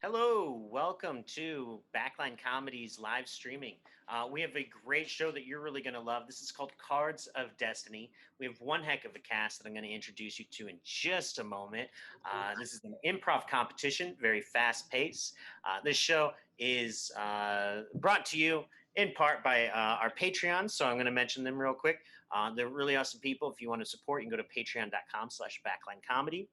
Hello, welcome to Backline Comedy's live streaming. We have a great show that you're really going to love. This is called Cards of Destiny. We have one heck of a cast that I'm going to introduce you to in just a moment. This is an improv competition, very fast paced. This show is brought to you in part by our Patreons, so I'm going to mention them real quick. They're really awesome people. If you want to support, you can go to patreon.com/backlinecomedy.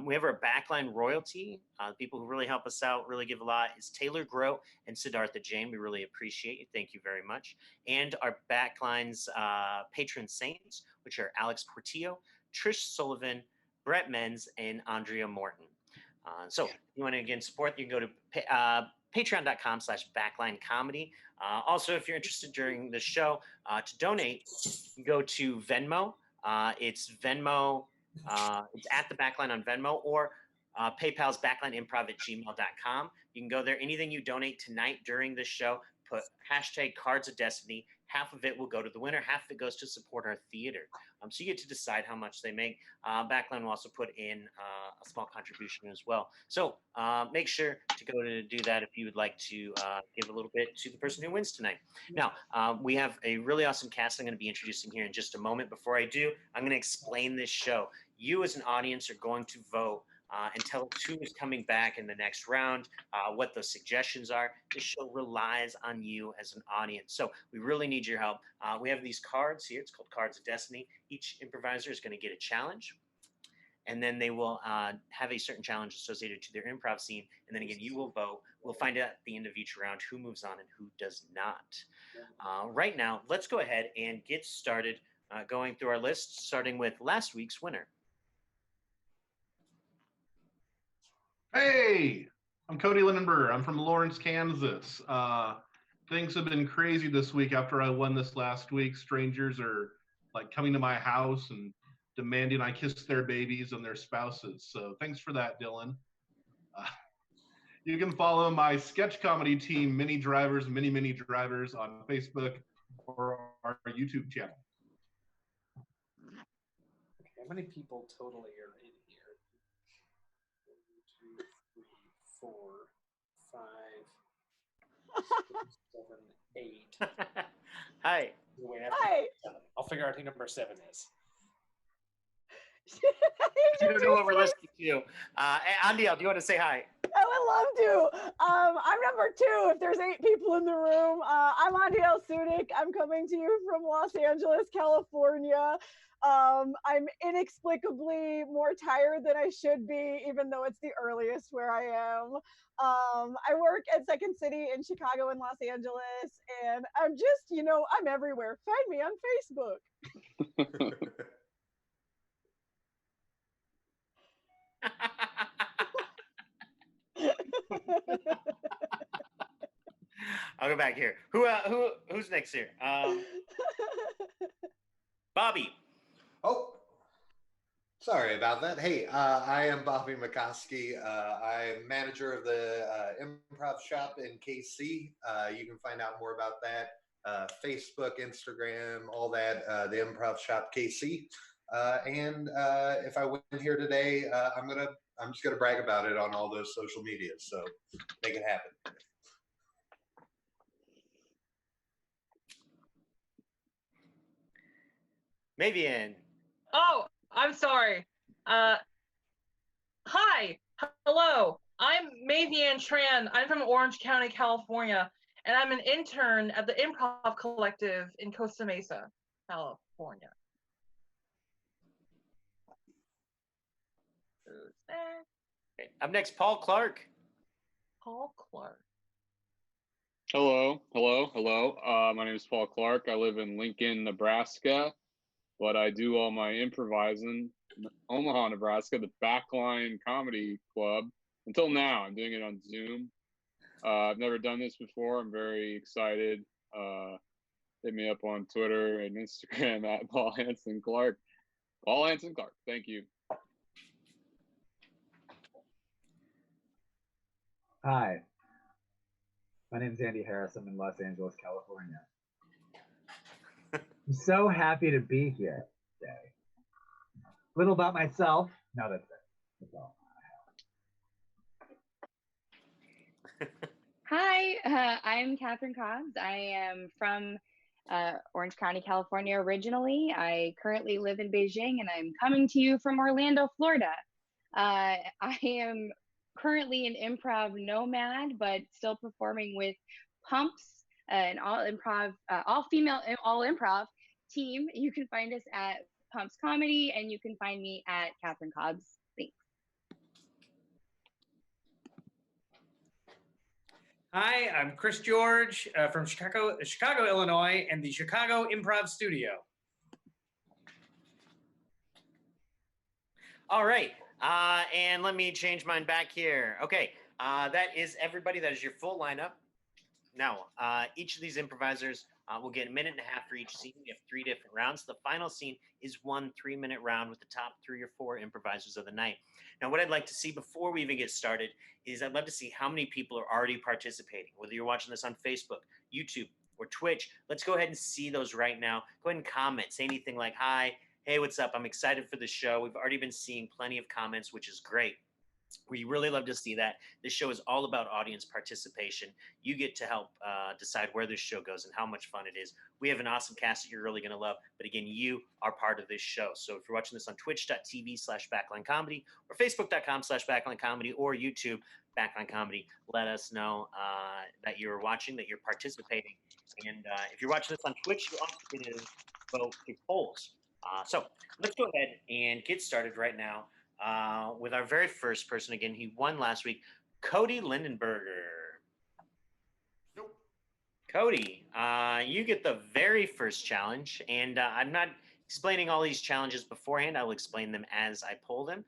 We have our backline royalty. People who really help us out, really give a lot, is Taylor Grow and Siddhartha Jain. We really appreciate you. Thank you very much. And our backline's patron saints, which are Alex Portillo, Trish Sullivan, Brett Menz, and Andrea Morton. So if you want to, again, support, you can go to patreon.com/backlinecomedy. Also, if you're interested during the show to donate, you go to Venmo. It's Venmo. It's at the Backline on Venmo or PayPal's backlineimprov@gmail.com. You can go there. Anything you donate tonight during this show, put hashtag Cards of Destiny. Half of it will go to the winner. Half of it goes to support our theater. So you get to decide how much they make. Backline will also put in a small contribution as well. So make sure to go to do that if you would like to give a little bit to the person who wins tonight. Now, we have a really awesome cast I'm going to be introducing here in just a moment. Before I do, I'm going to explain this show. You as an audience are going to vote and tell us who is coming back in the next round, what those suggestions are. This show relies on you as an audience. So we really need your help. We have these cards here. It's called Cards of Destiny. Each improviser is going to get a challenge. And then they will have a certain challenge associated to their improv scene. And then again, you will vote. We'll find out at the end of each round who moves on and who does not. Right now, let's go ahead and get started going through our list, starting with last week's winner. Hey, I'm Cody Lindenberg. I'm from Lawrence, Kansas. Things have been crazy this week after I won this last week. Strangers are like coming to my house and demanding I kiss their babies and their spouses. So thanks for that, Dylan. You can follow my sketch comedy team, Mini Drivers, Mini Drivers, on Facebook or our YouTube channel. Okay, how many people totally are in here? 1, 2, 3, 4, 5, 6, 7, 8. Hi. Wait, Hi. I'll figure out who number 7 is. You don't know what we're listening to. Andiel, do you want to say hi? I would love to. I'm number 2 if there's 8 people in the room. I'm Andiel Sudik. I'm coming to you from Los Angeles, California. I'm inexplicably more tired than I should be, even though it's the earliest where I am. I work at Second City in Chicago and Los Angeles, and I'm just, I'm everywhere. Find me on Facebook. I'll go back here. Who's next here? Bobby. Oh, sorry about that. Hey, I am Bobby McCoskey. I'm manager of the improv shop in KC. You can find out more about that. Facebook, Instagram, all that, the improv shop KC. And if I win here today, I'm just gonna brag about it on all those social media. So make it happen. Mavian. Oh, I'm sorry. Hi. Hello. I'm Mavian Tran. I'm from Orange County, California, and I'm an intern at the Improv Collective in Costa Mesa, California. Who's there? Okay. Up next, Paul Clark. Paul Clark. Hello. My name is Paul Clark. I live in Lincoln, Nebraska, but I do all my improvising in Omaha, Nebraska, the Backline Comedy Club. Until now, I'm doing it on Zoom. I've never done this before. I'm very excited. Hit me up on Twitter and Instagram at Paul Hansen Clark. Paul Hansen Clark. Thank you. Hi, my name is Andy Harris. I'm in Los Angeles, California. I'm so happy to be here today. A little about myself. No, that's it. That's all. Hi, I'm Catherine Cobbs. I am from Orange County, California originally. I currently live in Beijing and I'm coming to you from Orlando, Florida. I am currently an improv nomad, but still performing with Pumps, an all female, all improv team. You can find us at Pumps Comedy and you can find me at Catherine Cobbs. Thanks. Hi, I'm Chris George from Chicago, Illinois, and the Chicago Improv Studio. All right, and let me change mine back here. Okay, that is everybody. That is your full lineup. Now, each of these improvisers will get a minute and a half for each scene. We have 3 different rounds. The final scene is 1 3-minute round with the top 3 or 4 improvisers of the night. Now, what I'd like to see before we even get started is I'd love to see how many people are already participating, whether you're watching this on Facebook, YouTube, or Twitch. Let's go ahead and see those right now. Go ahead and comment. Say anything like, hi, hey, what's up? I'm excited for the show. We've already been seeing plenty of comments, which is great. We really love to see that. This show is all about audience participation. You get to help decide where this show goes and how much fun it is. We have an awesome cast that you're really going to love. But again, you are part of this show. So if you're watching this on twitch.tv/Backline Comedy or facebook.com/Backline Comedy or YouTube Backline Comedy, let us know that you're watching, that you're participating. And if you're watching this on Twitch, you also get to vote through polls. So let's go ahead and get started right now. With our very first person. Again, he won last week, Cody Lindenberger. Nope. Cody, you get the very first challenge, and I'm not explaining all these challenges beforehand. I'll explain them as I pull them,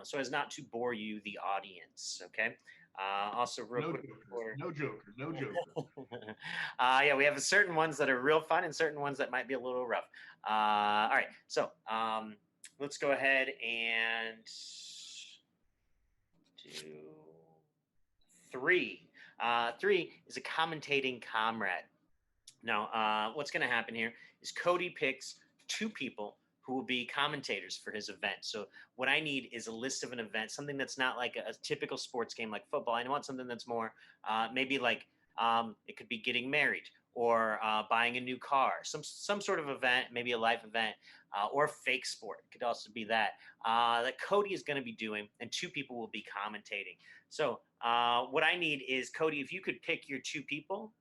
so as not to bore you, the audience, okay? Also, real quick. No joker. Yeah, we have certain ones that are real fun and certain ones that might be a little rough. All right, so let's go ahead and do 3. 3 is a commentating comrade. Now, what's going to happen here is Cody picks 2 people who will be commentators for his event. So what I need is a list of an event, something that's not like a typical sports game like football. I want something that's more maybe like it could be getting married or buying a new car, some sort of event, maybe a life event, or a fake sport. It could also be that Cody is going to be doing, and 2 people will be commentating. So what I need is, Cody, if you could pick your 2 people.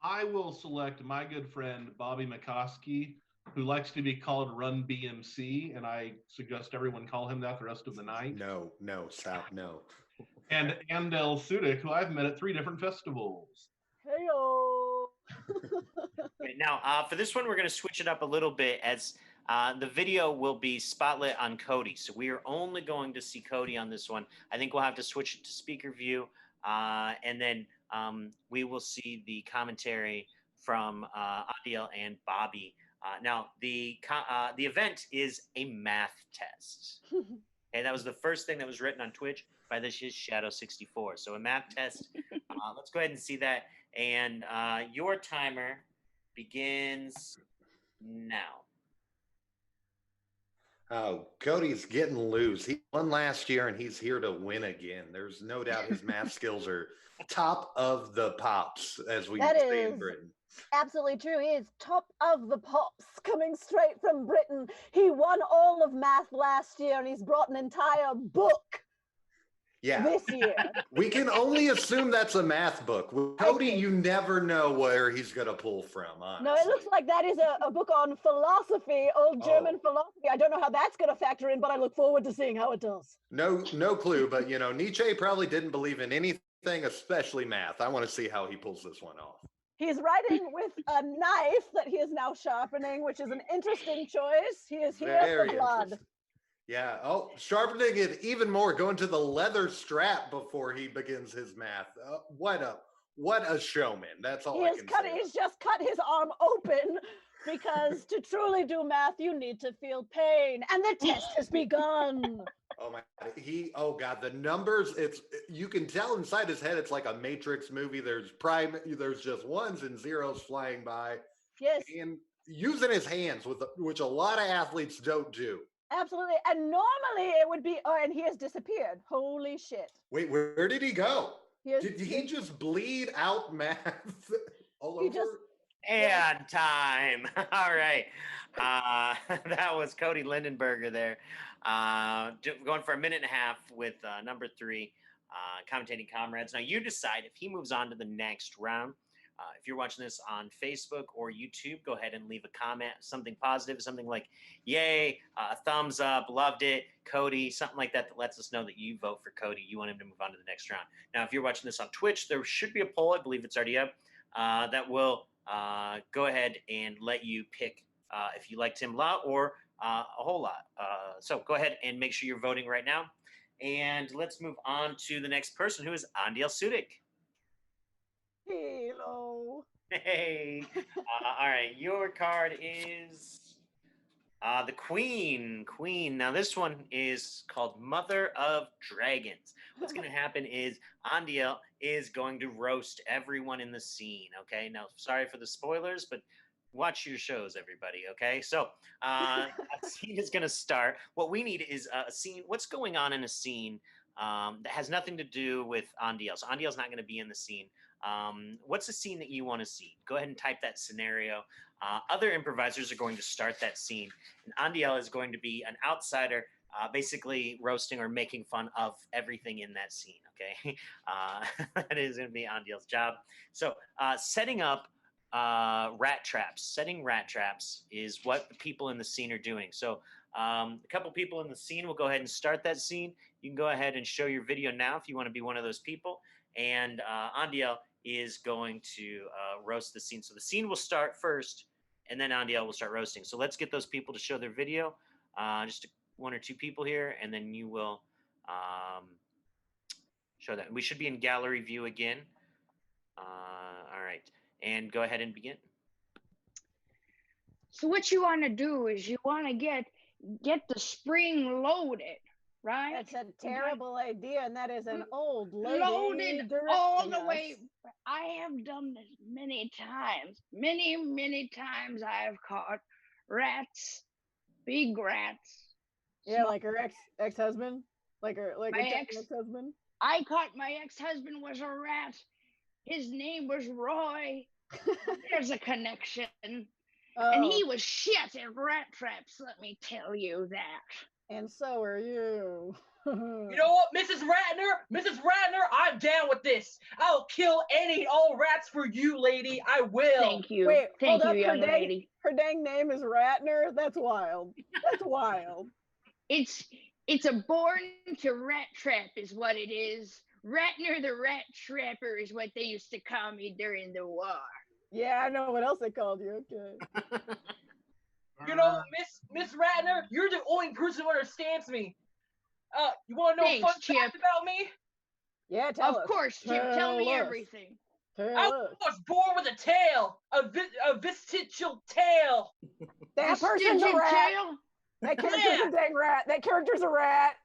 I will select my good friend, Bobby McCoskey, who likes to be called Run BMC, and I suggest everyone call him that the rest of the night. No, stop, no. And Andel Sudik, who I've met at 3 different festivals. Heyo. Okay, now, for this one, we're going to switch it up a little bit as the video will be spotlit on Cody. So we are only going to see Cody on this one. I think we'll have to switch it to speaker view, and then we will see the commentary from Adiel and Bobby. Now, the event is a math test. Okay, that was the first thing that was written on Twitch by this is Shadow64. So a math test. Let's go ahead and see that. And your timer begins now. Oh, Cody's getting loose. He won last year and he's here to win again. There's no doubt his math skills are top of the pops, as we say in Britain. Absolutely true. He is top of the pops, coming straight from Britain. He won all of math last year and he's brought an entire book. Yeah. This year. We can only assume that's a math book. With Cody, you never know where he's going to pull from, honestly. No, it looks like that is a book on philosophy, old German philosophy. I don't know how that's going to factor in, but I look forward to seeing how it does. No clue, but Nietzsche probably didn't believe in anything, especially math. I want to see how he pulls this one off. He's writing with a knife that he is now sharpening, which is an interesting choice. He is here for blood. Yeah. Oh, sharpening it even more, going to the leather strap before he begins his math. What a showman. That's all I can say. He's just cut his arm open because to truly do math, you need to feel pain. And the test has begun. Oh my God. Oh God, the numbers, you can tell inside his head, it's like a Matrix movie. There's just ones and zeros flying by. Yes. And using his hands, which a lot of athletes don't do. Absolutely. And normally it would be, and he has disappeared. Holy shit. Wait, where did he go? Did he just bleed out math all He over? just- And time. All right. That was Cody Lindenberger there. Going for a minute and a half with number 3, commentating comrades. Now you decide if he moves on to the next round. If you're watching this on Facebook or YouTube, go ahead and leave a comment, something positive, something like, yay, a thumbs up, loved it, Cody, something like that lets us know that you vote for Cody. You want him to move on to the next round. Now, if you're watching this on Twitch, there should be a poll, I believe it's already up, that will go ahead and let you pick if you liked him a lot or a whole lot. So go ahead and make sure you're voting right now. And let's move on to the next person, who is Andiel Sudik. Hello. Hey. All right, your card is the Queen. Queen. Now this one is called Mother of Dragons. What's going to happen is Andiel is going to roast everyone in the scene. Okay. Now, sorry for the spoilers, but watch your shows, everybody. Okay. So a scene is going to start. What we need is a scene. What's going on in a scene that has nothing to do with Andiel? So Andiel's not going to be in the scene. What's the scene that you want to see? Go ahead and type that scenario. Other improvisers are going to start that scene, and Andiel is going to be an outsider, basically roasting or making fun of everything in that scene. Okay, that is going to be Andiel's job. So, setting up rat traps. Setting rat traps is what the people in the scene are doing. So, a couple people in the scene will go ahead and start that scene. You can go ahead and show your video now if you want to be one of those people. And Andiel is going to roast the scene. So the scene will start first, and then Andiel will start roasting. So let's get those people to show their video. Just 1 or 2 people here, and then you will show that. We should be in gallery view again. All right, and go ahead and begin. So what you want to do is you want to get the spring loaded, right? That's a terrible idea, and that is an old lady. Loaded all the directing way. us. I have done this many times. Many times I have caught rats, big rats. Yeah, like her ex-husband, like My a ex- ex-husband. I caught my ex-husband was a rat. His name was Roy. There's a connection. And he was shit at rat traps, let me tell you that. And so are you. You know what, Mrs. Ratner, I'm down with this. I'll kill any and all rats for you, lady. I will. Thank you. Wait, Thank hold you, up, young lady. Her dang name is Ratner? That's wild. That's wild. It's a born to rat trap is what it is. Ratner the rat trapper is what they used to call me during the war. Yeah, I know what else they called you. Okay. You know, Miss Ratner, you're the only person who understands me. You want to know a fun fact about me? Yeah, tell us. Of course, Chip. Tell me everything. I was born with a tail, a vestigial tail. That person's a rat. Tail? That character's a dang rat. That character's a rat.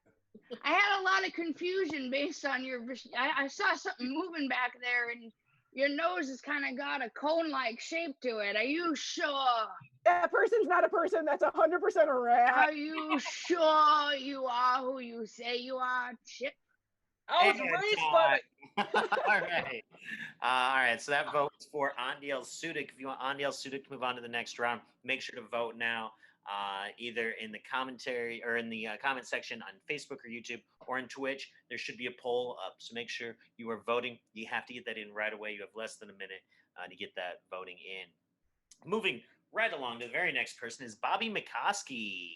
I had a lot of confusion based on your. I saw something moving back there, and your nose has kind of got a cone-like shape to it. Are you sure? That person's not a person. That's 100% a rat. Are you sure you are who you say you are, Chip? I was raised by All right. All right. So that vote's for Andiel Sudik. If you want Andiel Sudik to move on to the next round, make sure to vote now, either in the commentary or in the comment section on Facebook or YouTube or on Twitch. There should be a poll up. So make sure you are voting. You have to get that in right away. You have less than a minute to get that voting in. Moving right along to the very next person is Bobby McCoskey.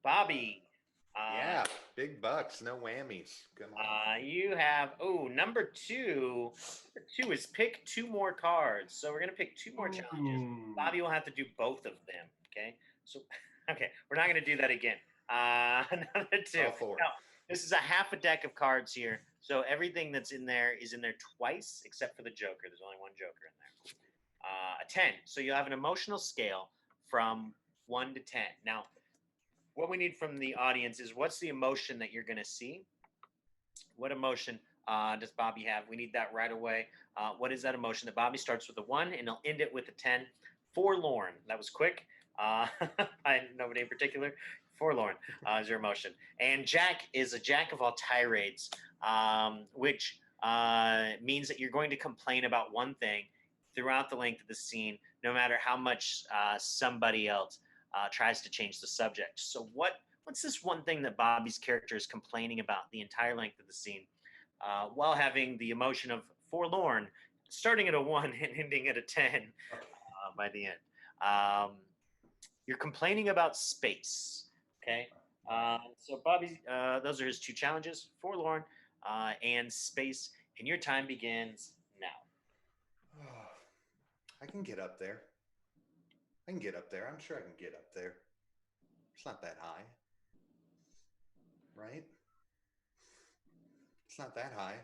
Bobby. Yeah, big bucks, no whammies. Come on. You have number 2. Number 2 is pick 2 more cards. So we're gonna pick 2 more challenges. Bobby will have to do both of them. Okay. So okay, we're not gonna do that again. Another 2. Now, this is a half a deck of cards here. So everything that's in there is in there twice, except for the Joker. There's only one Joker in there. A 10. So you'll have an emotional scale from 1 to 10. Now, what we need from the audience is what's the emotion that you're going to see? What emotion does Bobby have? We need that right away. What is that emotion? That Bobby starts with a 1 and he'll end it with a 10. Forlorn. That was quick. Nobody in particular. Forlorn is your emotion. And Jack is a jack of all tirades. which means that you're going to complain about one thing throughout the length of the scene, no matter how much somebody else tries to change the subject. So what's this one thing that Bobby's character is complaining about the entire length of the scene, while having the emotion of forlorn, starting at a 1 and ending at a 10 by the end? You're complaining about space. Okay. So Bobby, those are his 2 challenges: forlorn and space. And your time begins now. I can get up there. I can get up there. I'm sure I can get up there. It's not that high. Right? It's not that high.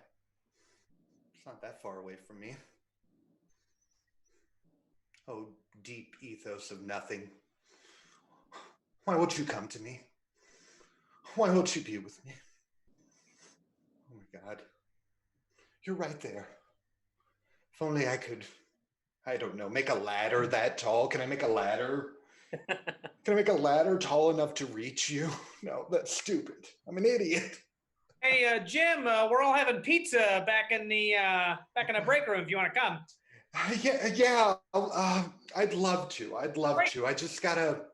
It's not that far away from me. Oh, deep ethos of nothing. Why won't you come to me? Why won't you be with me? Oh my God. You're right there. If only I could, I don't know, make a ladder that tall. Can I make a ladder? Can I make a ladder tall enough to reach you? No, that's stupid. I'm an idiot. Hey, Jim, we're all having pizza back in the break room if you want to come. Yeah. I'd love to. Great. I just gotta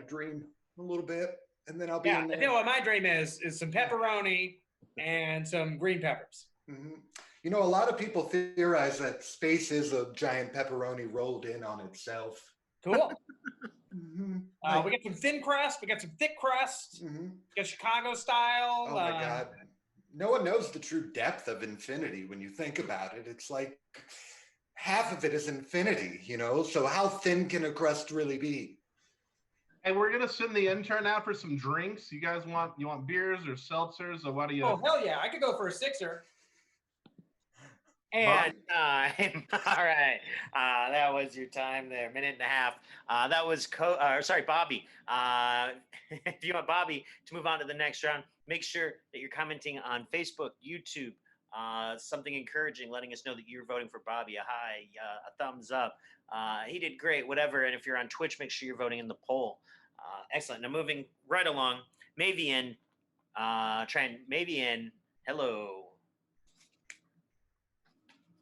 dream a little bit, and then I'll be in there. I know what my dream is some pepperoni and some green peppers. Mm-hmm. You know, a lot of people theorize that space is a giant pepperoni rolled in on itself. Cool. Mm-hmm. We got some thin crust. We got some thick crust. Mm-hmm. We got Chicago style. Oh my God. No one knows the true depth of infinity when you think about it. It's like half of it is infinity, you know? So how thin can a crust really be? Hey, we're gonna send the intern out for some drinks. You guys want beers or seltzers, or what do you? Oh hell yeah! I could go for a 6er. And time. All right. That was your time there, 1.5 minutes. That was Bobby. If you want Bobby to move on to the next round, make sure that you're commenting on Facebook, YouTube, something encouraging, letting us know that you're voting for Bobby. A hi, a thumbs up. He did great, whatever. And if you're on Twitch, make sure you're voting in the poll. Excellent. Now moving right along, Mavian. Mavian, hello.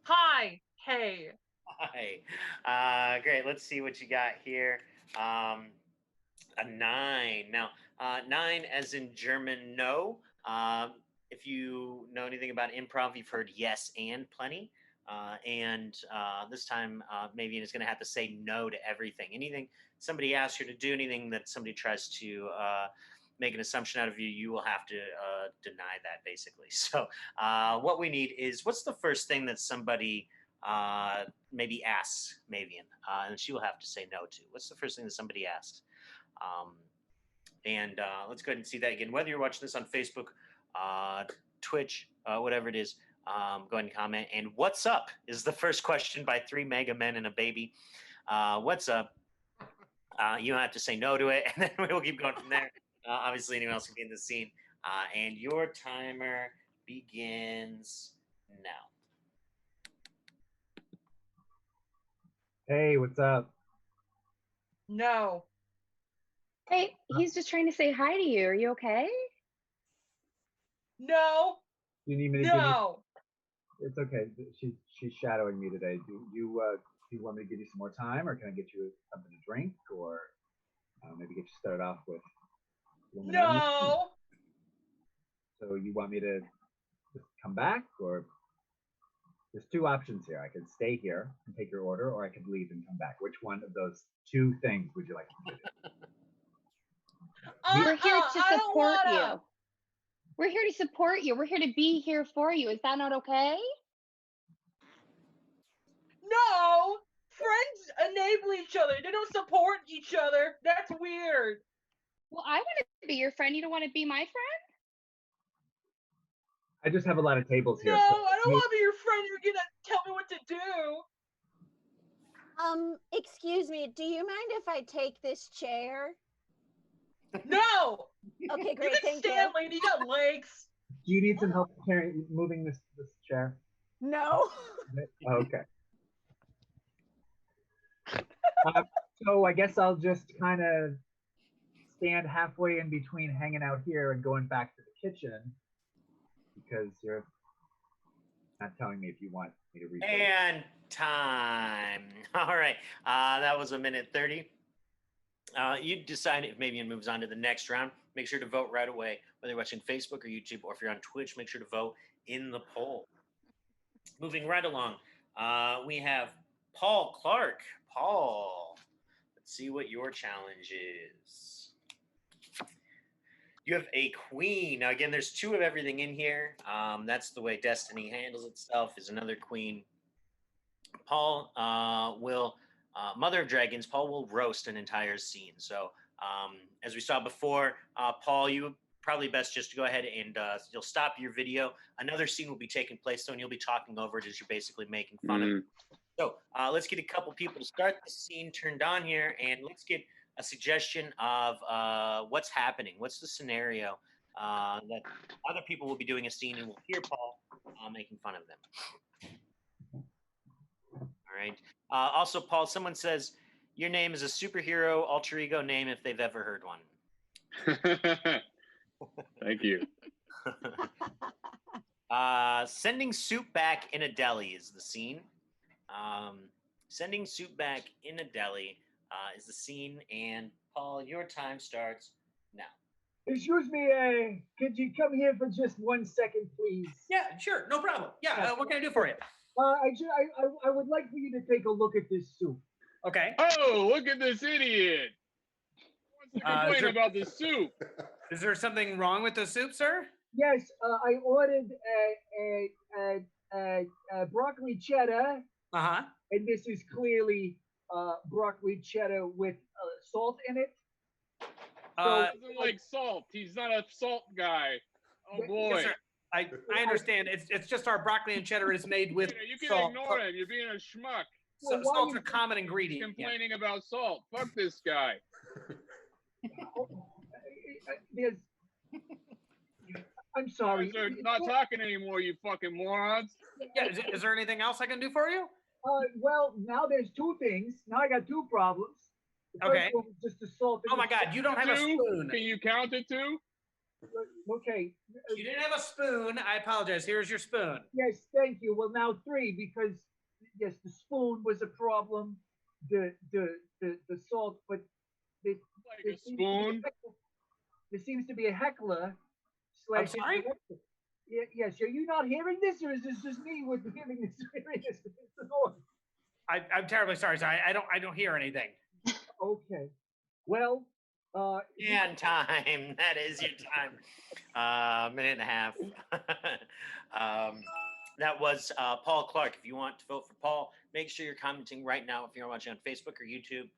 Hi. Hey. Hi. Great. Let's see what you got here. A 9. Now, 9 as in German, no. If you know anything about improv, you've heard yes and plenty. And this time, Mavian is going to have to say no to everything. Anything somebody asks you to do, anything that somebody tries to make an assumption out of you, you will have to deny that, basically. So what we need is, what's the first thing that somebody maybe asks Mavian, and she will have to say no to? What's the first thing that somebody asks? And let's go ahead and see that again. Whether you're watching this on Facebook, Twitch, whatever it is, go ahead and comment. And what's up is the first question by 3 mega men and a baby. What's up? You don't have to say no to it, and then we'll keep going from there. Obviously, anyone else can be in the scene. And your timer begins now. Hey, what's up? No. Hey, he's just trying to say hi to you. Are you okay? No. You need me to No. It's okay. She's shadowing me today. Do you want me to give you some more time, or can I get you something to drink, or maybe get you started off with? No. So you want me to just come back, or there's 2 options here. I could stay here and take your order, or I could leave and come back. Which one of those 2 things would you like me to do? We're here to support you. We're here to support you. We're here to be here for you. Is that not okay? No. Friends enable each other. They don't support each other. That's weird. Well, I want to be your friend. You don't want to be my friend? I just have a lot of tables here. No, so I don't want to be your friend. You're gonna tell me what to do. Excuse me, do you mind if I take this chair? No. Okay, great, You can stand, lady. You got legs. Do you need some help moving this chair? No. Okay. So I guess I'll just kind of stand halfway in between hanging out here and going back to the kitchen. because you're not telling me if you want me to read. And time. All right. That was 1:30. You decide if Mavian moves on to the next round. Make sure to vote right away, whether you're watching Facebook or YouTube, or if you're on Twitch, make sure to vote in the poll. Moving right along, we have Paul Clark. Paul, let's see what your challenge is. You have a queen. Now, again, there's 2 of everything in here. That's the way Destiny handles itself, is another queen. Paul will, Mother of Dragons, Paul will roast an entire scene. So as we saw before, Paul, you probably best just to go ahead and you'll stop your video. Another scene will be taking place, though, and you'll be talking over it as you're basically making fun of it. So let's get a couple people to start the scene turned on here, and let's get a suggestion of what's happening. What's the scenario that other people will be doing a scene and will hear Paul making fun of them. All right. Also, Paul, someone says your name is a superhero alter ego name if they've ever heard one. Thank you. Sending soup back in a deli is the scene. Sending soup back in a deli is the scene. And Paul, your time starts now. Excuse me, could you come here for just 1 second, please? Yeah, sure, no problem. Yeah, what can I do for you? I would like for you to take a look at this soup. Okay. Oh, look at this idiot! Who wants to complain about the soup? Is there something wrong with the soup, sir? Yes, I ordered broccoli cheddar. Uh-huh. And this is clearly broccoli cheddar with salt in it. He doesn't like salt. He's not a salt guy. Oh boy. Yes, sir. I understand. It's just our broccoli and cheddar is made with You can salt. ignore him. You're being a schmuck. So, salt's a common ingredient. Complaining about salt. Fuck this guy. I'm sorry. You guys are not talking anymore, you fucking morons. Yeah, is there anything else I can do for you? Well, now there's 2 things. Now I got 2 problems. The Okay. first one was just the salt. Oh my God, you don't have a spoon. Can you count to 2? Okay. You didn't have a spoon. I apologize. Here's your spoon. Yes, thank you. Well, now 3 because yes, the spoon was a problem. The salt, but like a spoon. There seems to be a heckler. I'm sorry? Yes, are you not hearing this, or is this just me with hearing this? I'm terribly sorry. I don't hear anything. Okay. Well, and time. That is your time. Minute and a half. That was Paul Clark. If you want to vote for Paul, make sure you're commenting right now. If you're watching on Facebook or YouTube,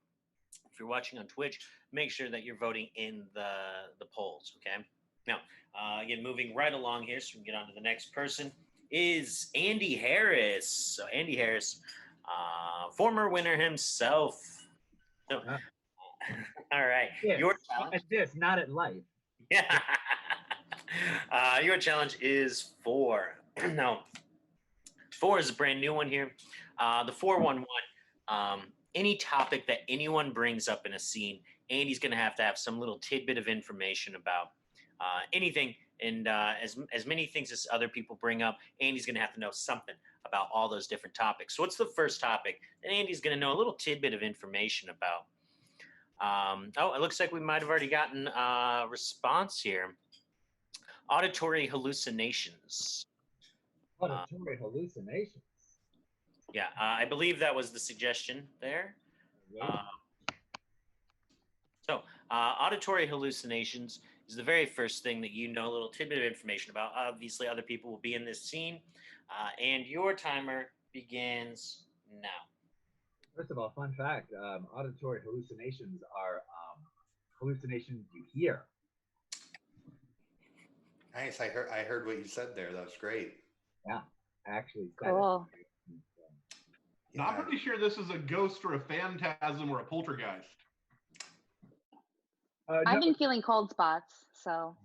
if you're watching on Twitch, make sure that you're voting in the polls. Okay. Now, again, moving right along here, so we can get on to the next person, is Andy Harris. So Andy Harris, former winner himself. So, all right. Yes, your challenge. At this, not at life. Yeah. Your challenge is 4. No. 4 is a brand new one here. The 411. Any topic that anyone brings up in a scene, Andy's going to have some little tidbit of information about anything. And as many things as other people bring up, Andy's going to have to know something about all those different topics. So what's the first topic that Andy's going to know a little tidbit of information about? It looks like we might have already gotten a response here. Auditory hallucinations. Auditory hallucinations. Yeah, I believe that was the suggestion there. Auditory hallucinations is the very first thing that you know, a little tidbit of information about. Obviously, other people will be in this scene, and your timer begins now. First of all, fun fact, auditory hallucinations are hallucinations you hear. Nice. I heard what you said there. That was great. Yeah, actually. Cool. Now, I'm pretty sure this is a ghost or a phantasm or a poltergeist. I've been feeling cold spots, so.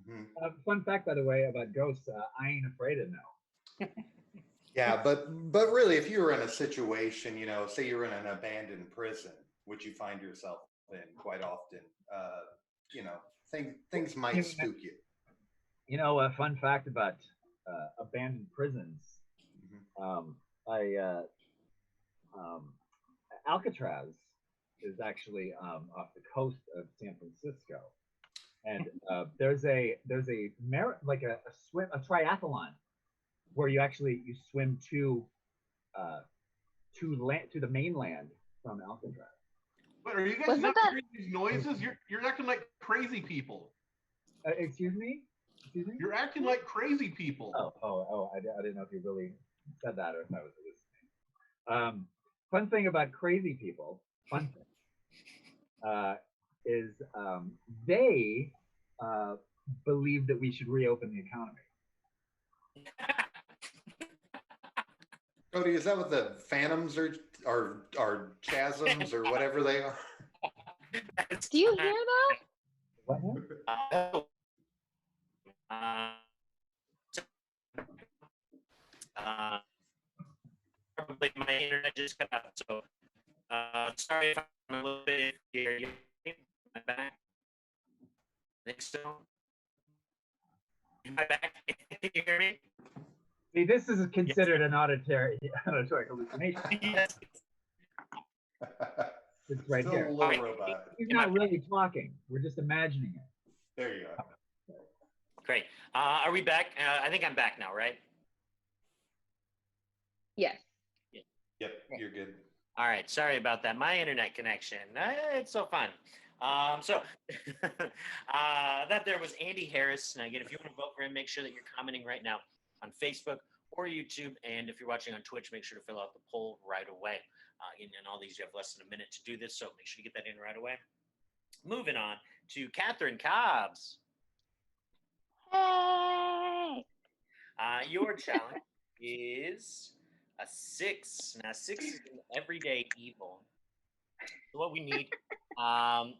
Fun fact, by the way, about ghosts, I ain't afraid of no. Yeah, but really, if you were in a situation, say you're in an abandoned prison, which you find yourself in quite often, things might spook you. A fun fact about abandoned prisons. Mhm. Alcatraz is actually off the coast of San Francisco, and there's a triathlon where you swim to the mainland from Alcatraz. Wait, are you guys Wasn't not that- hearing these noises? You're acting like crazy people. Excuse me? Excuse me? You're acting like crazy people. I didn't know if you really said that or if I was listening. Fun thing about crazy people, is they believe that we should reopen the economy. Cody, is that what the phantoms are chasms or whatever they are? Do you hear that? What now? Probably my internet just cut out. So sorry if I'm a little bit here. Am I back? I think so. Am I back? Can you hear me? See, this is considered an auditory hallucination. Yes. It's right Still here. a little robot. He's not really talking. We're just imagining it. There you go. Great. Are we back? I think I'm back now, right? Yes. Yep, you're good. All right. Sorry about that. My internet connection. It's so fun. So that there was Andy Harris. And again, if you want to vote for him, make sure that you're commenting right now on Facebook or YouTube. And if you're watching on Twitch, make sure to fill out the poll right away. And all these, you have less than a minute to do this. So make sure you get that in right away. Moving on to Catherine Cobbs. Hey. Your challenge is a 6. Now, 6 is an everyday evil. So what we need,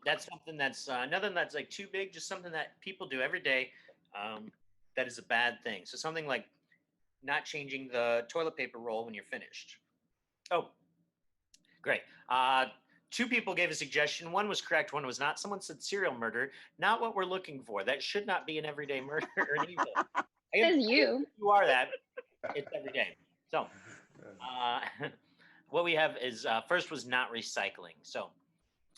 that's something that's nothing that's like too big, just something that people do every day that is a bad thing. So something like not changing the toilet paper roll when you're finished. Oh, great. 2 people gave a suggestion. One was correct, one was not. Someone said serial murder. Not what we're looking for. That should not be an everyday murder or an evil. Says you. If you are that, it's every day. So what we have is first was not recycling. So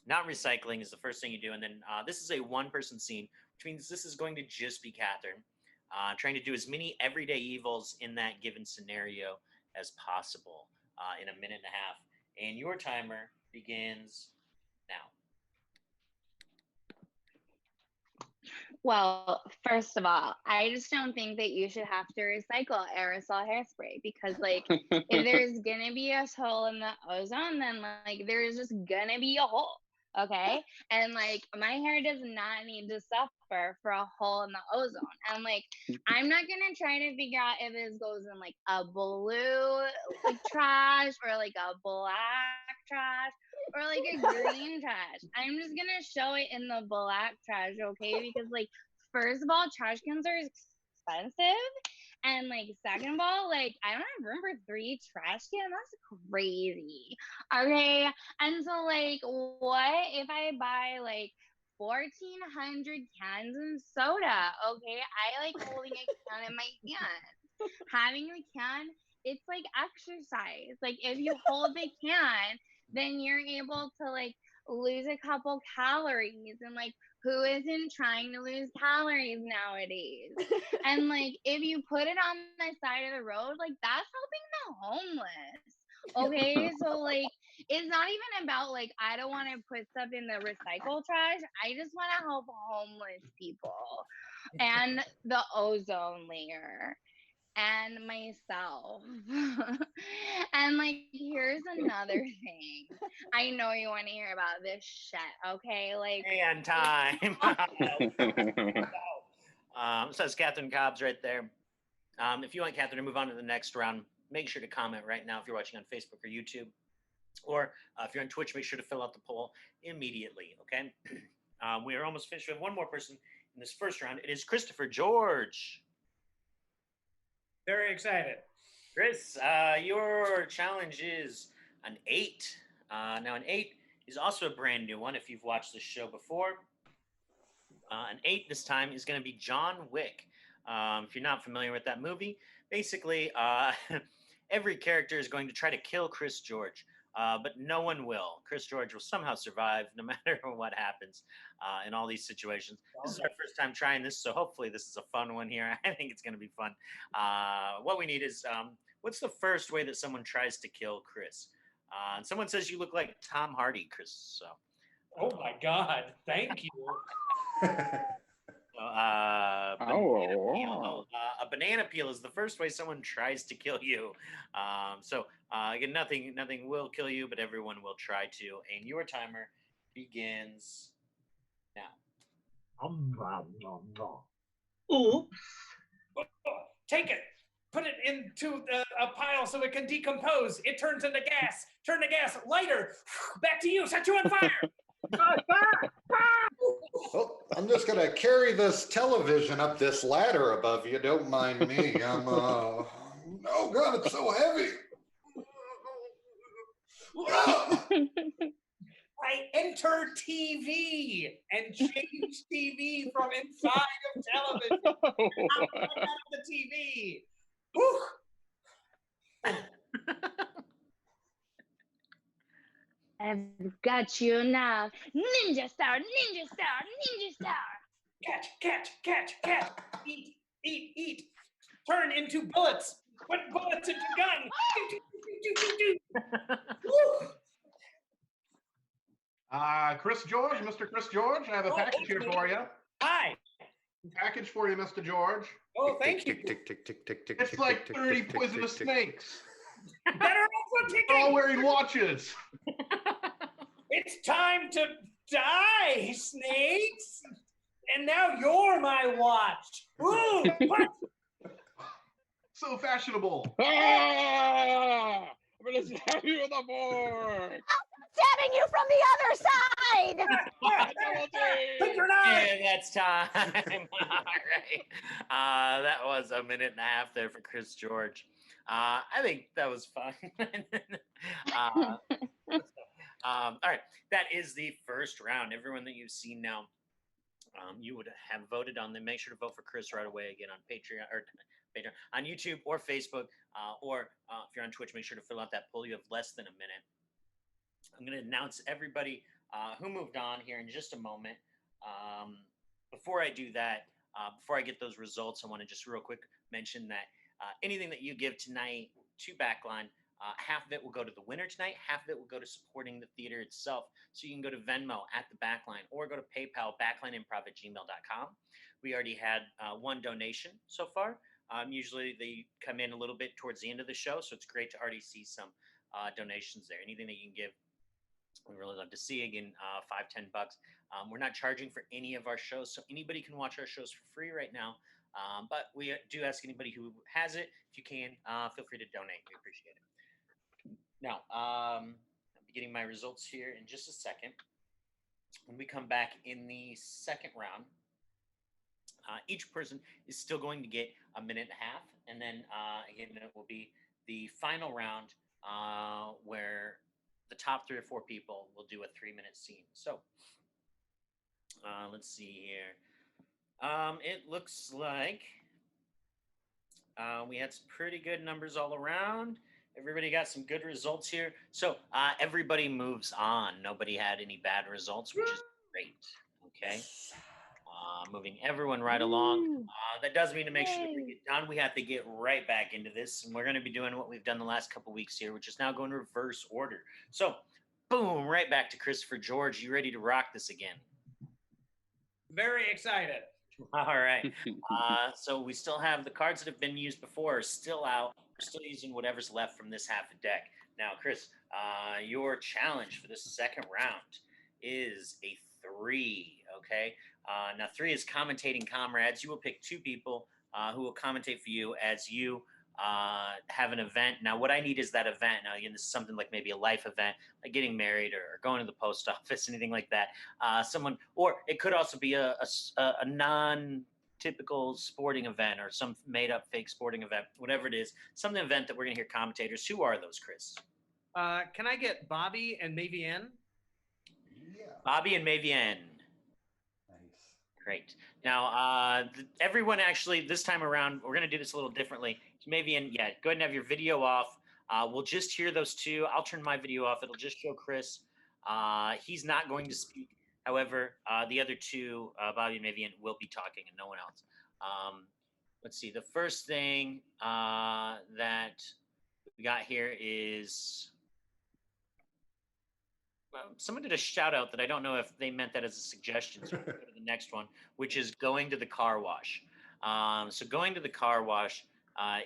not recycling is the first thing you do. And then this is a one-person scene, which means this is going to just be Catherine trying to do as many everyday evils in that given scenario as possible in a minute and a half. And your timer begins now. Well, first of all, I just don't think that you should have to recycle aerosol hairspray because, like, if there's gonna be a hole in the ozone, then like there's just gonna be a hole, okay? And like my hair does not need to suffer for a hole in the ozone. And like I'm not gonna try to figure out if this goes in like a blue like trash or like a black trash or like a green trash. I'm just gonna show it in the black trash, okay? Because like, first of all, trash cans are expensive, and like, second of all, like I don't have room for 3 trash cans. That's crazy, okay? And so like, what if I buy like 1,400 cans of soda? Okay, I like holding a can in my hand. Having a can, it's like exercise. Like if you hold the can, then you're able to like lose a couple calories, and like who isn't trying to lose calories nowadays? And like if you put it on the side of the road, like that's helping the homeless. Okay, so like it's not even about like I don't want to put stuff in the recycle trash. I just want to help homeless people and the ozone layer and myself. And like here's another thing. I know you want to hear about this shit, okay? Like And time. Says Catherine Cobbs right there. If you want Catherine to move on to the next round, make sure to comment right now if you're watching on Facebook or YouTube. Or if you're on Twitch, make sure to fill out the poll immediately, okay? We are almost finished. We have one more person in this first round. It is Christopher George. Very excited. Chris, your challenge is an 8. Now, an 8 is also a brand new one if you've watched this show before. An 8 this time is going to be John Wick. If you're not familiar with that movie, basically every character is going to try to kill Chris George, but no one will. Chris George will somehow survive no matter what happens in all these situations. This is our first time trying this, so hopefully this is a fun one here. I think it's going to be fun. What we need is, what's the first way that someone tries to kill Chris? And someone says you look like Tom Hardy, Chris. So. Oh my God! Thank you. A banana peel is the first way someone tries to kill you. Again, nothing will kill you, but everyone will try to. And your timer begins now. Oops. Take it. Put it into a pile so it can decompose. It turns into gas. Turn the gas. Lighter. Back to you. Set you on fire. Well, I'm just going to carry this television up this ladder above you. Don't mind me. Oh, God, it's so heavy. I enter TV and change TV from inside of television. Out of the TV. Whew. I've got you now. Ninja star, ninja star, ninja star. Catch, catch, catch, catch. Eat, eat, eat. Turn into bullets. Put bullets into gun. Chris George, Mr. Chris George, I have a package here for you. Hi. Package for you, Mr. George. Oh, thank you. It's like 30 poisonous snakes. That are also ticking. They're all wearing watches. It's time to die, snakes. And now you're my watch. Ooh, what? So fashionable. I'm gonna stab you with a fork. Stabbing you from the other side. Take your knife. And that's time. All right. That was a minute and a half there for Chris George. I think that was fun. All right. That is the first round. Everyone that you've seen now, you would have voted on them. Make sure to vote for Chris right away again on Patreon or on YouTube or Facebook, or if you're on Twitch, make sure to fill out that poll. You have less than a minute. I'm going to announce everybody who moved on here in just a moment. Before I do that, before I get those results, I want to just real quick mention that anything that you give tonight to Backline, half of it will go to the winner tonight, half of it will go to supporting the theater itself. So you can go to Venmo at the Backline or go to PayPal, backlineimprov@gmail.com. We already had one donation so far. Usually they come in a little bit towards the end of the show, so it's great to already see some donations there. Anything that you can give, we really love to see. Again, $5-10. We're not charging for any of our shows, so anybody can watch our shows for free right now. But we do ask anybody who has it, if you can, feel free to donate. We appreciate it. Now, I'll be getting my results here in just a second. When we come back in the second round, each person is still going to get a minute and a half. And then, again, it will be the final round where the top 3 or 4 people will do a 3-minute scene. So let's see here. It looks like we had some pretty good numbers all around. Everybody got some good results here. So everybody moves on. Nobody had any bad results, which is great. Okay. Moving everyone right along. That does mean to make sure that we get done, we have to get right back into this. And we're going to be doing what we've done the last couple weeks here, which is now going reverse order. So, boom, right back to Christopher George. You ready to rock this again? Very excited. All right. So we still have the cards that have been used before are still out. We're still using whatever's left from this half a deck. Now, Chris, your challenge for this second round is a 3, okay? Now, 3 is commentating comrades. You will pick 2 people who will commentate for you as you have an event. Now, what I need is that event. Now, again, this is something like maybe a life event, like getting married or going to the post office, anything like that. Someone, or it could also be a non-typical sporting event or some made-up fake sporting event, whatever it is, some event that we're going to hear commentators. Who are those, Chris? Can I get Bobby and Mavienne? Yeah. Bobby and Mavienne. Nice. Great. Now, everyone actually, this time around, we're going to do this a little differently. So maybe, go ahead and have your video off. We'll just hear those two. I'll turn my video off. It'll just show Chris. He's not going to speak. However, the other two, Bobby and Vivian, will be talking and no one else. Let's see. The first thing that we got here is someone did a shout out that I don't know if they meant that as a suggestion. So we'll go to the next one, which is going to the car wash. So going to the car wash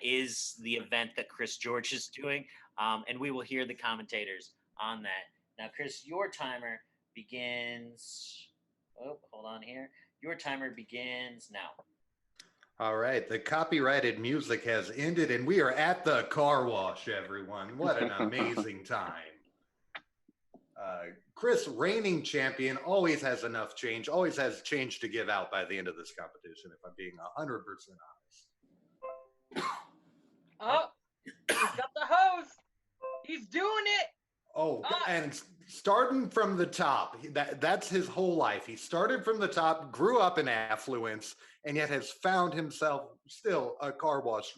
is the event that Chris George is doing, and we will hear the commentators on that. Now, Chris, your timer begins. Oh, hold on here. Your timer begins now. All right, the copyrighted music has ended, and we are at the car wash, everyone. What an amazing time. Chris, reigning champion, always has enough change, always has change to give out by the end of this competition, if I'm being 100% honest. Oh, he's got the hose. He's doing it. Oh, and starting from the top, that's his whole life. He started from the top, grew up in affluence, and yet has found himself still a car wash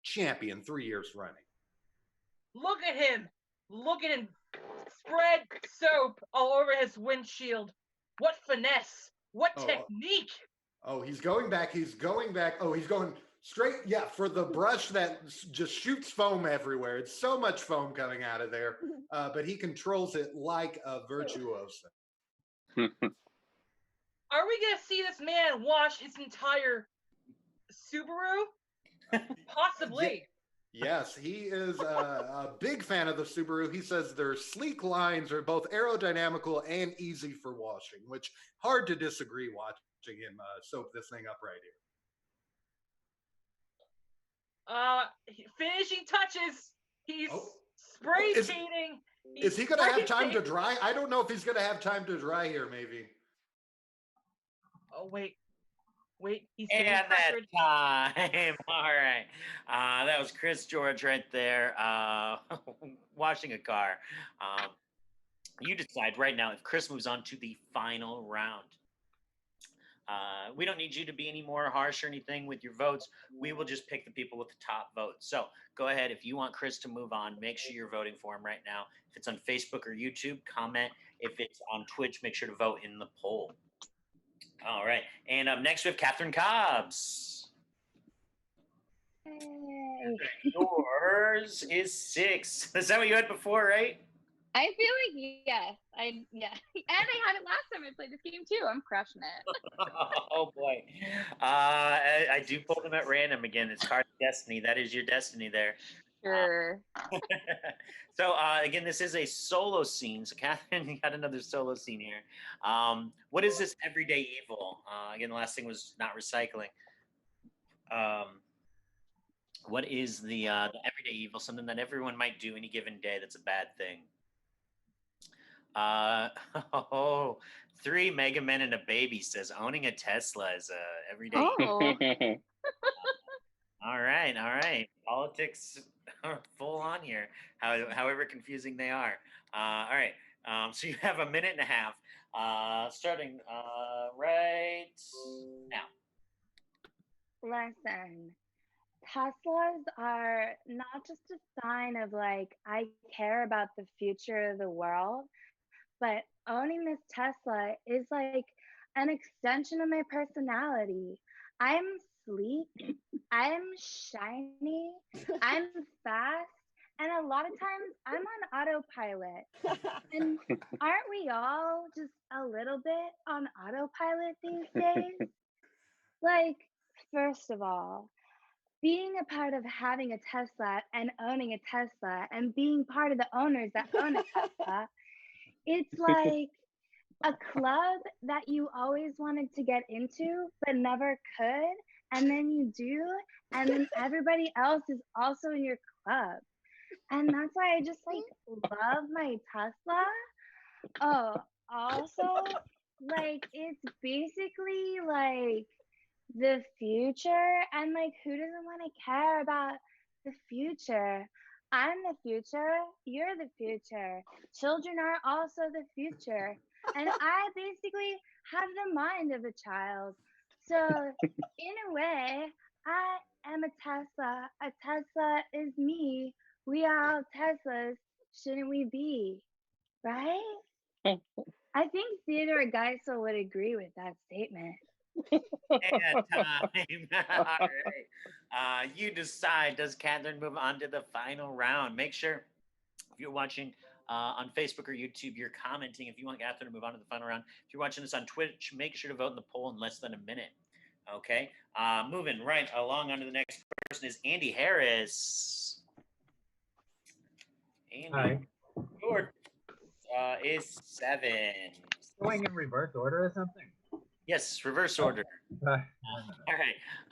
champion 3 years running. Look at him. Look at him. Spread soap all over his windshield. What finesse. What technique. Oh, he's going back. He's going back. Oh, he's going straight. Yeah, for the brush that just shoots foam everywhere. It's so much foam coming out of there, but he controls it like a virtuoso. Are we going to see this man wash his entire Subaru? Possibly. Yes, he is a big fan of the Subaru. He says their sleek lines are both aerodynamical and easy for washing, which hard to disagree watching him soap this thing up right here. Finishing touches. He's spray painting. Is he going to have time to dry? I don't know if he's going to have time to dry here, maybe. Oh, wait. He's and that time. All right. That was Chris George right there, washing a car. You decide right now if Chris moves on to the final round. We don't need you to be any more harsh or anything with your votes. We will just pick the people with the top votes. So go ahead. If you want Chris to move on, make sure you're voting for him right now. If it's on Facebook or YouTube, comment. If it's on Twitch, make sure to vote in the poll. All right. And up next, we have Catherine Cobbs. Hey. Yours is 6. Is that what you had before, right? I feel like yes. And I had it last time I played this game too. I'm crushing it. Oh boy. I do pull them at random again. It's card destiny. That is your destiny there. Sure. So again, this is a solo scene. So Catherine, you got another solo scene here. What is this everyday evil? Again, the last thing was not recycling. What is the everyday evil? Something that everyone might do any given day that's a bad thing. 3 Mega Men and a Baby says owning a Tesla is a everyday evil. All right. Politics are full on here, however confusing they are. All right. So you have a minute and a half, starting right now. Listen, Teslas are not just a sign of like, I care about the future of the world, but owning this Tesla is like an extension of my personality. I'm sleek, I'm shiny, I'm fast, and a lot of times I'm on autopilot. And aren't we all just a little bit on autopilot these days? Like, first of all, being a part of having a Tesla and owning a Tesla and being part of the owners that own a Tesla, it's like a club that you always wanted to get into but never could, and then you do, and then everybody else is also in your club. And that's why I just like love my Tesla. Oh, also, like, it's basically like the future, and like, who doesn't want to care about the future? I'm the future, you're the future, children are also the future, and I basically have the mind of a child. So, in a way, I am a Tesla. A Tesla is me. We are all Teslas. Shouldn't we be? Right? I think Theodore Geisel would agree with that statement. And time. All right. You decide. Does Catherine move on to the final round? Make sure if you're watching on Facebook or YouTube, you're commenting if you want Catherine to move on to the final round. If you're watching this on Twitch, make sure to vote in the poll in less than a minute. Okay. Moving right along on to the next person is Andy Harris. Andy, Hi. your is 7. Going in reverse order or something? Yes, reverse order. All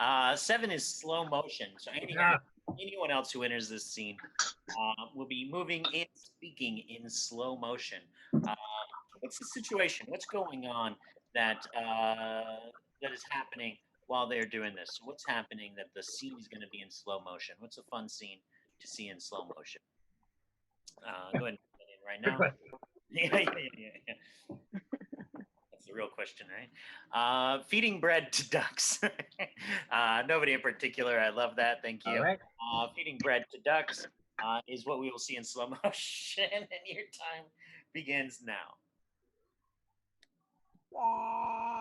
right. 7 is slow motion. So anyone else who enters this scene will be moving and speaking in slow motion. What's the situation? What's going on that that is happening while they're doing this? So what's happening that the scene is going to be in slow motion? What's a fun scene to see in slow motion? Go ahead and put it in right now. Yeah. That's the real question, right? Feeding bread to ducks. Nobody in particular. I love that. Thank you. All right. Feeding bread to ducks is what we will see in slow motion, and your time begins now.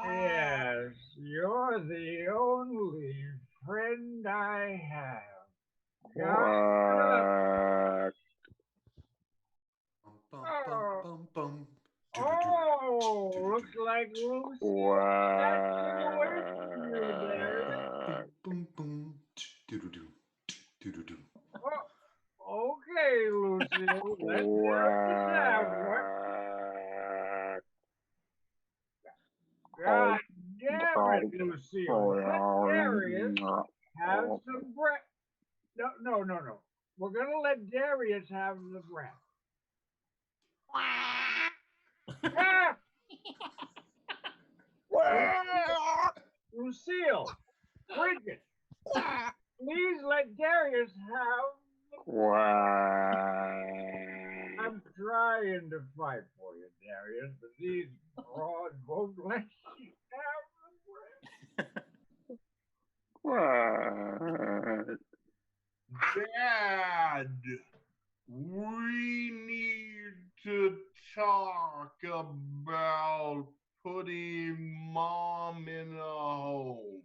Yes, you're the only friend I have. Oh, looks like Lucy. Okay, Lucy. Let's have one. God damn it, Lucille. Let Darius have some bread. No. We're going to let Darius have the bread. Lucille, Bridget, please let Darius have the I'm trying to fight for you, Darius, but these broads won't let you have the bread. Dad, we need to talk about putting Mom in a home.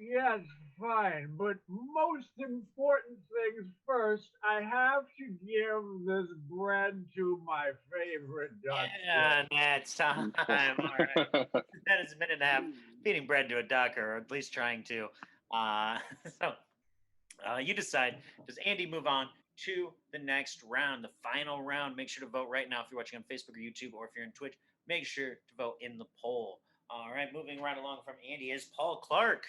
Yes, fine, but most important things first, I have to give this bread to my favorite duck. Yeah, that's time. All right. That is a minute and a half feeding bread to a duck, or at least trying to. You decide, does Andy move on to the next round, the final round? Make sure to vote right now if you're watching on Facebook or YouTube, or if you're on Twitch, make sure to vote in the poll. All right, moving right along from Andy is Paul Clark.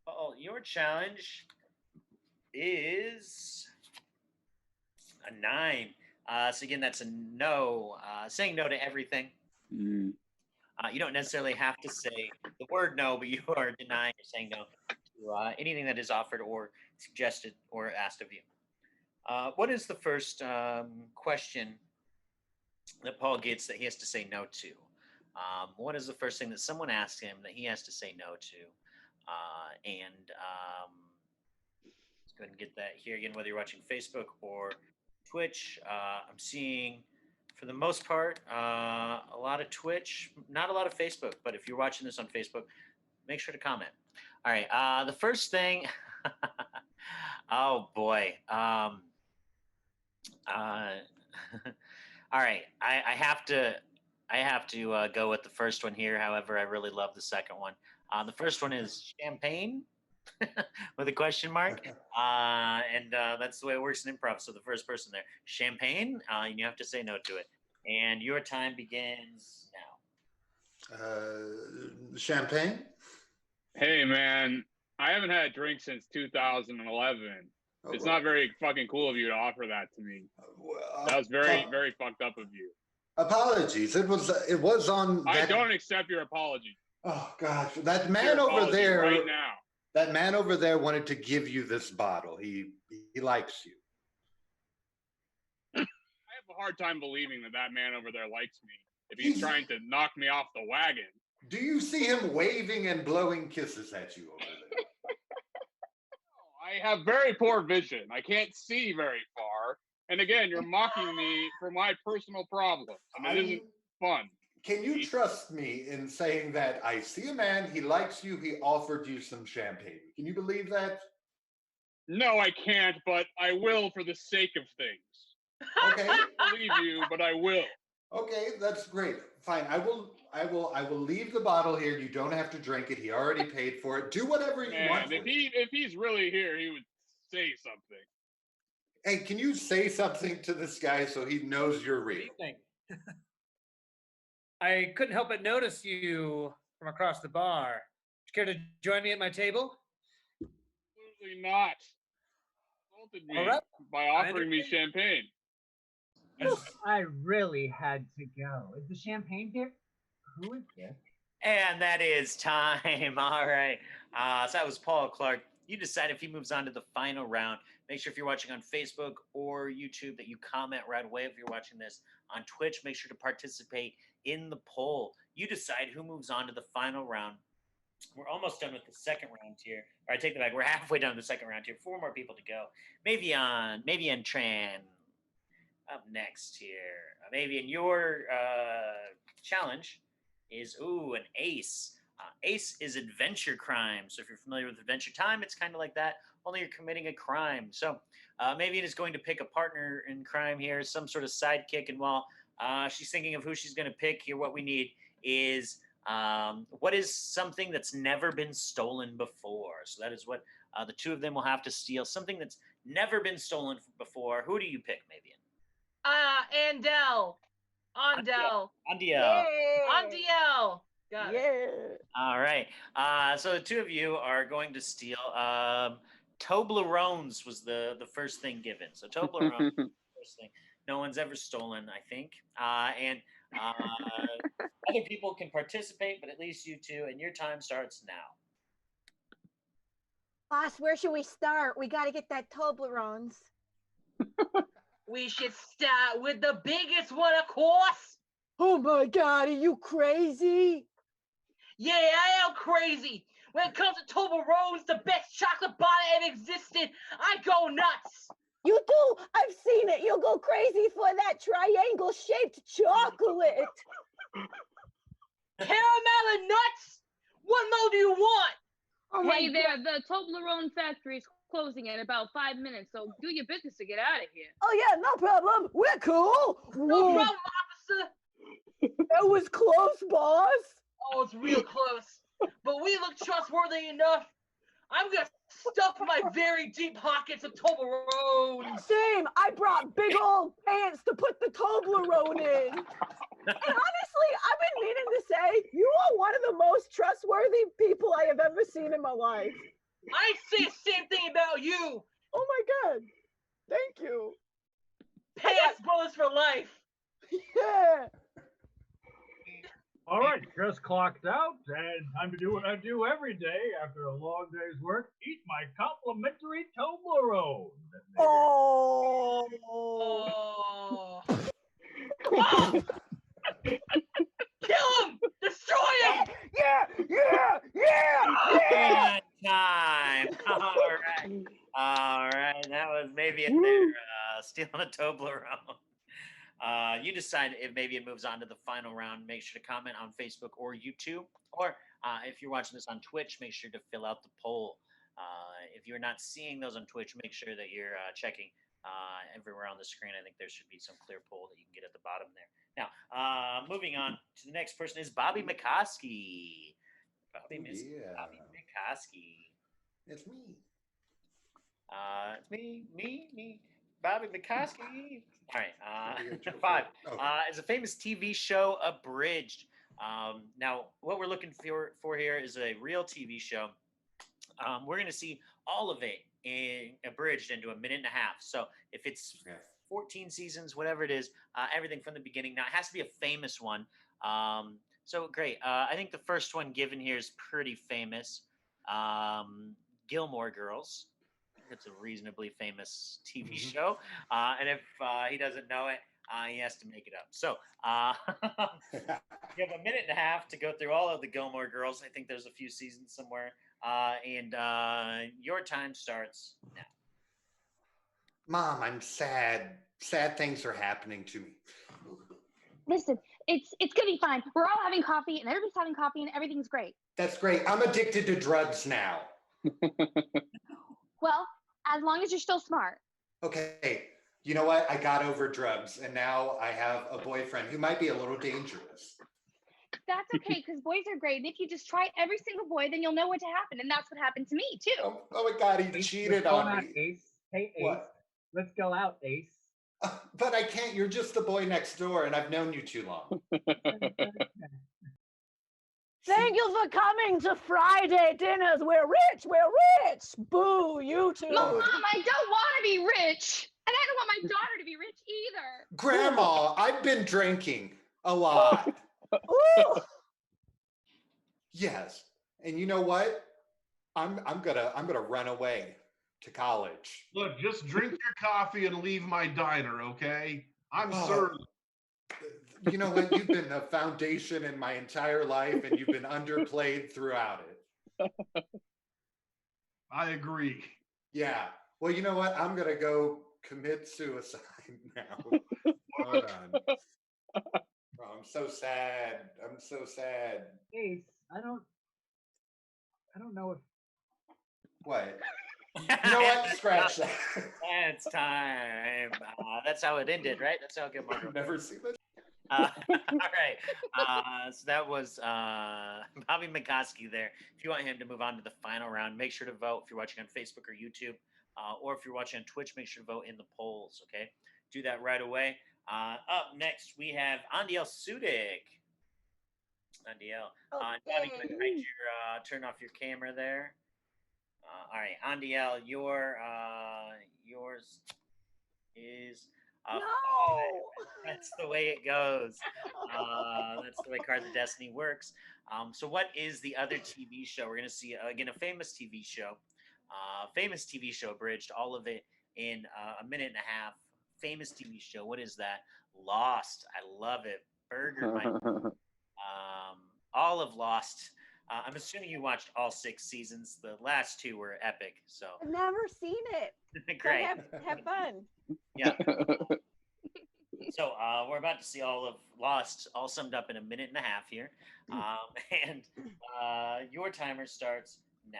Paul, your challenge is a 9. So again, that's a no, saying no to everything. You don't necessarily have to say the word no, but you are denying or saying no to anything that is offered or suggested or asked of you. What is the first question that Paul gets that he has to say no to? What is the first thing that someone asks him that he has to say no to? Let's go ahead and get that here again, whether you're watching Facebook or Twitch. I'm seeing, for the most part, a lot of Twitch, not a lot of Facebook, but if you're watching this on Facebook, make sure to comment. All right, the first thing, oh boy. All right, I have to go with the first one here. However, I really love the second one. The first one is champagne with a question mark, and that's the way it works in improv. So the first person there, champagne, and you have to say no to it. And your time begins now. Champagne? Hey, man, I haven't had a drink since 2011. It's not very fucking cool of you to offer that to me. That was very, very fucked up of you. Apologies. It was on. I don't accept your apology. Oh gosh, that man over there right now. That man over there wanted to give you this bottle. He likes you. I have a hard time believing that man over there likes me. if he's trying to knock me off the wagon. Do you see him waving and blowing kisses at you over there? I have very poor vision. I can't see very far. And again, you're mocking me for my personal problems, and it isn't fun. Can you trust me in saying that I see a man, he likes you, he offered you some champagne? Can you believe that? No, I can't, but I will for the sake of things. Okay. I don't believe you, but I will. Okay, that's great. Fine. I will leave the bottle here. You don't have to drink it. He already paid for it. Do whatever you want. If he's really here, he would say something. Hey, can you say something to this guy so he knows you're real? Good evening. I couldn't help but notice you from across the bar. Would you care to join me at my table? Absolutely not. Insulted me All right. by offering me champagne. I really had to go. Is the champagne here? Who is this? And that is time. All right. So that was Paul Clark. You decide if he moves on to the final round. Make sure if you're watching on Facebook or YouTube that you comment right away. If you're watching this on Twitch, make sure to participate in the poll. You decide who moves on to the final round. We're almost done with the second round here. All right, take that back. We're halfway done with the second round here. 4 more people to go. Maybe on Tran up next here. Maybe in your challenge is an ace. Ace is adventure crime. So if you're familiar with Adventure Time, it's kind of like that, only you're committing a crime. So Mavian is going to pick a partner in crime here, some sort of sidekick. And while she's thinking of who she's going to pick here, what we need is what is something that's never been stolen before. So that is what the two of them will have to steal, something that's never been stolen before. Who do you pick, Mavian? Andel. Andel. Andiel. Andiel. Got it. All right. So the two of you are going to steal. Toblerones was the first thing given. So Toblerones was the first thing. No one's ever stolen, I think. And other people can participate, but at least you two. And your time starts now. Boss, where should we start? We got to get that Toblerones. We should start with the biggest one, of course. Oh my God, are you crazy? Yeah, I am crazy. When it comes to Toblerones, the best chocolate bar that ever existed, I go nuts. You do? I've seen it. You'll go crazy for that triangle-shaped chocolate. Caramel and nuts? What more do you want? Oh Hey there, the Toblerone factory's closing in about 5 minutes, so do your business to get out of here. Oh yeah, no problem. We're cool. No problem, officer. That was close, boss. Oh, it's real close. But we look trustworthy enough. I'm gonna stuff my very deep pockets of Toblerones. Same. I brought big old pants to put the Toblerone in. And honestly, I've been meaning to say, you are one of the most trustworthy people I have ever seen in my life. I say the same thing about you. Oh my God. Thank you. Pass brothers for life. Yeah. All right, just clocked out, and time to do what I do every day after a long day's work. Eat my complimentary Toblerone. Oh. Oh. Kill him! Destroy him! Yeah. Time. All right. That was maybe if they're stealing a Toblerone. You decide if maybe it moves on to the final round. Make sure to comment on Facebook or YouTube. Or if you're watching this on Twitch, make sure to fill out the poll. If you're not seeing those on Twitch, make sure that you're checking everywhere on the screen. I think there should be some clear poll that you can get at the bottom there. Now, moving on to the next person is Bobby McCoskey. Bobby McCoskey. It's me. It's me. Bobby McCoskey. All right. 5. Is a famous TV show Abridged. Now, what we're looking for here is a real TV show. We're going to see all of it abridged into a minute and a half. So if it's 14 seasons, whatever it is, everything from the beginning. Now, it has to be a famous one. So great. I think the first one given here is pretty famous. Gilmore Girls. It's a reasonably famous TV show. And if he doesn't know it, He has to make it up. So you have a minute and a half to go through all of the Gilmore Girls. I think there's a few seasons somewhere. And your time starts now. Mom, I'm sad. Sad things are happening to me. Listen, it's gonna be fine. We're all having coffee, and everybody's having coffee, and everything's great. That's great. I'm addicted to drugs now. Well, as long as you're still smart. Okay. You know what? I got over drugs, and now I have a boyfriend who might be a little dangerous. That's okay, because boys are great. And if you just try every single boy, then you'll know what to happen. And that's what happened to me, too. Oh my God, he cheated on me. Ace. Hey, Ace. What? Let's go out, Ace. But I can't. You're just the boy next door, and I've known you too long. Thank you for coming to Friday dinners. We're rich. We're rich. Boo, you two. Mom, I don't want to be rich. And I don't want my daughter to be rich either. Grandma, I've been drinking a lot. Ooh. Yes. And you know what? I'm gonna run away to college. Look, just drink your coffee and leave my diner, okay? I'm serving. You know what? You've been a foundation in my entire life, and you've been underplayed throughout it. I agree. Yeah. Well, you know what? I'm gonna go commit suicide now. Hold on. Oh, I'm so sad. I'm so sad. Ace, I don't know if What? You know what? Scratch that. It's time. That's how it ended, right? That's how Gilmore Girls. I've never seen that. All right. So that was Bobby McCoskey there. If you want him to move on to the final round, make sure to vote. If you're watching on Facebook or YouTube, or if you're watching on Twitch, make sure to vote in the polls, okay? Do that right away. Up next, we have Andiel Sudik. Andiel. Bobby, can I hide your, turn off your camera there? All right, Andiel, yours is... No. That's the way it goes. That's the way Cards of Destiny works. So what is the other TV show? We're going to see, again, a famous TV show. Famous TV show abridged, all of it in a minute and a half. Famous TV show. What is that? Lost. I love it. Burger, my all of Lost. I'm assuming you watched all 6 seasons. The last 2 were epic. So I've never seen it. great. So have fun. Yeah. So we're about to see all of Lost, all summed up in a minute and a half here. And your timer starts now.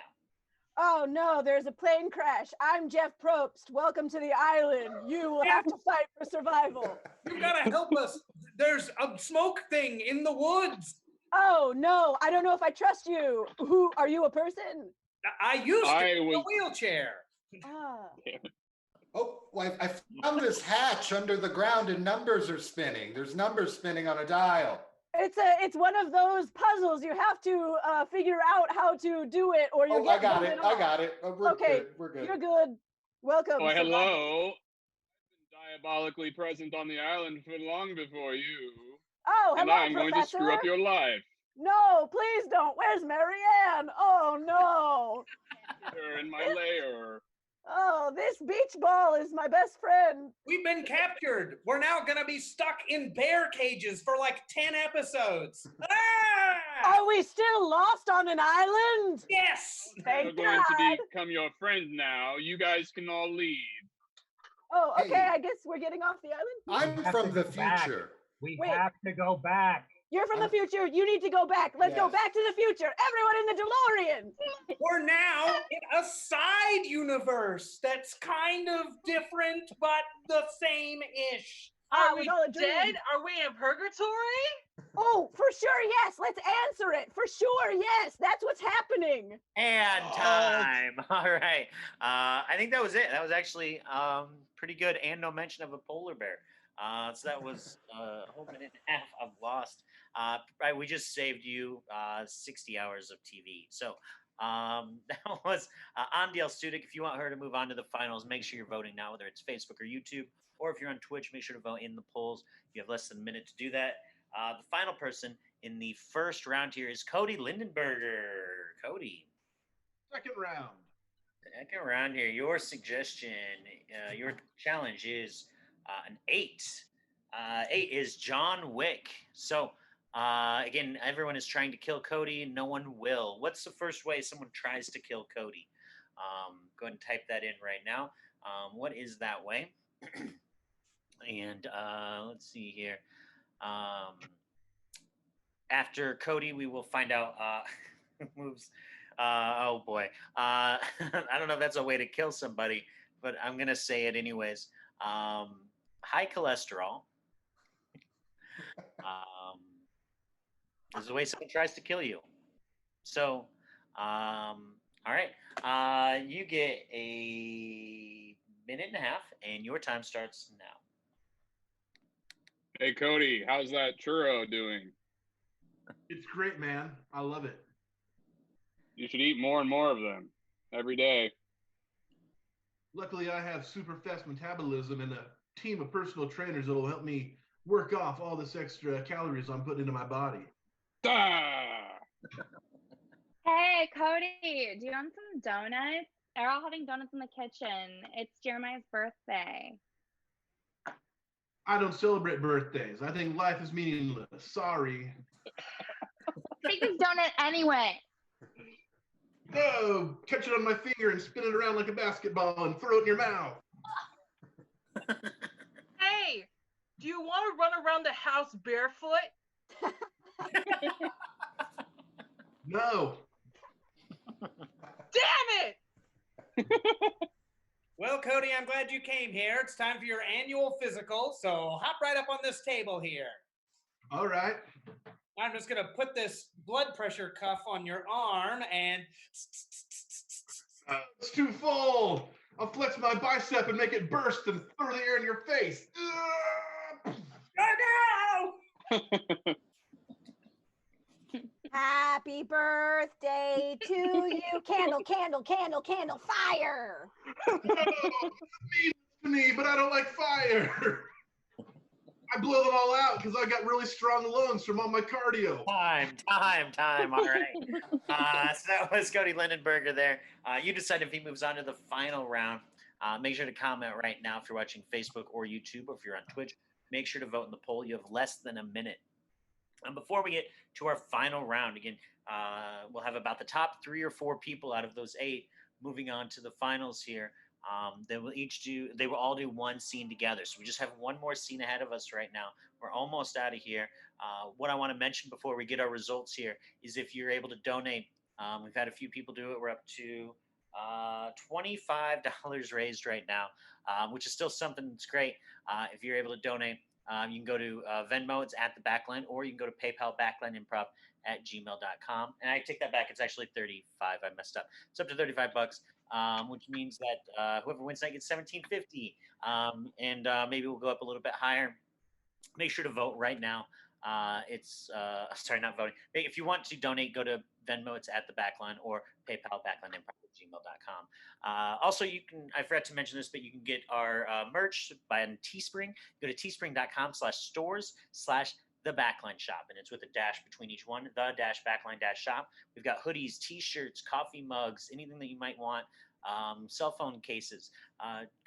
Oh no, there's a plane crash. I'm Jeff Probst. Welcome to the island. You will have to fight for survival. You gotta help us. There's a smoke thing in the woods. Oh no, I don't know if I trust you. Who are you, a person? I used to be in a wheelchair. Ah. Oh, well, I found this hatch under the ground, and numbers are spinning. There's numbers spinning on a dial. It's one of those puzzles. You have to figure out how to do it, or you get I got it. off. I got it. Oh, we're okay, good. We're good. You're good. Welcome. Oh, hello. I've been diabolically present on the island for long before you. Oh, hello, and I'm Professor. going to screw up your life. No, please don't. Where's Marianne? Oh no. You're in my lair. Oh, this beach ball is my best friend. We've been captured. We're now gonna be stuck in bear cages for like 10 episodes. Are we still lost on an island? Yes. Thank We're going God. to become your friends now. You guys can all leave. Oh, okay. Hey. I guess we're getting off the island. I'm from the future. We Wait. have to go back. You're from the future. You need to go back. Let's go Yes. back to the future. Everyone in the DeLorean. We're now in a side universe that's kind of different, but the same-ish. Ah, Are it we was all a dream. dead? Are we in purgatory? Oh, for sure, yes. Let's answer it. For sure, yes. That's what's happening. And time. All right. I think that was it. That was actually pretty good, and no mention of a polar bear. So that was a whole minute and a half of Lost. Right, we just saved you 60 hours of TV. So that was Andiel Sudik. If you want her to move on to the finals, make sure you're voting now, whether it's Facebook or YouTube, or if you're on Twitch, make sure to vote in the polls. You have less than a minute to do that. The final person in the first round here is Cody Lindenberger. Cody. Second round. Second round here. Your suggestion, your challenge is an 8. 8 is John Wick. So again, everyone is trying to kill Cody. No one will. What's the first way someone tries to kill Cody? Go ahead and type that in right now. What is that way? And let's see here. After Cody, we will find out moves. Oh boy. I don't know if that's a way to kill somebody, but I'm going to say it anyways. High cholesterol. This is the way someone tries to kill you. So, all right. You get a minute and a half, and your time starts now. Hey, Cody, how's that churro doing? It's great, man. I love it. You should eat more and more of them every day. Luckily, I have super fast metabolism and a team of personal trainers that will help me work off all this extra calories I'm putting into my body. Ah! Hey, Cody, do you want some donuts? They're all having donuts in the kitchen. It's Jeremiah's birthday. I don't celebrate birthdays. I think life is meaningless. Sorry. Take this donut anyway. No, catch it on my finger and spin it around like a basketball and throw it in your mouth. Hey, do you want to run around the house barefoot? No. Damn it! Well, Cody, I'm glad you came here. It's time for your annual physical, so hop right up on this table here. All right. I'm just going to put this blood pressure cuff on your arm and... It's too full. I'll flex my bicep and make it burst and throw the air in your face. Oh, no! Happy birthday to you. Candle, candle, candle, candle, fire. No, mean to me, but I don't like fire. I blow them all out because I got really strong lungs from all my cardio. Time. All right. So that was Cody Lindenberger there. You decide if he moves on to the final round. Make sure to comment right now if you're watching Facebook or YouTube, or if you're on Twitch. Make sure to vote in the poll. You have less than a minute. And before we get to our final round, again, we'll have about the top 3 or 4 people out of those 8 moving on to the finals here. They will all do one scene together. So we just have one more scene ahead of us right now. We're almost out of here. What I want to mention before we get our results here is if you're able to donate, we've had a few people do it. We're up to $25 raised right now, which is still something that's great. If you're able to donate, you can go to Venmo, it's at the Backline, or you can go to PayPal, backlineimprov@gmail.com. And I take that back, it's actually 35. I messed up. It's up to $35. Which means that whoever wins tonight gets $17.50, and maybe we'll go up a little bit higher. Make sure to vote right now. Sorry, not voting. If you want to donate, go to Venmo, it's at the Backline, or PayPal, backlineimprov@gmail.com. Also, I forgot to mention this, but you can get our merch by Teespring. Go to teespring.com/stores/The Backline Shop, and it's with a dash between each one, the-backline-shop. We've got hoodies, t-shirts, coffee mugs, anything that you might want, cell phone cases.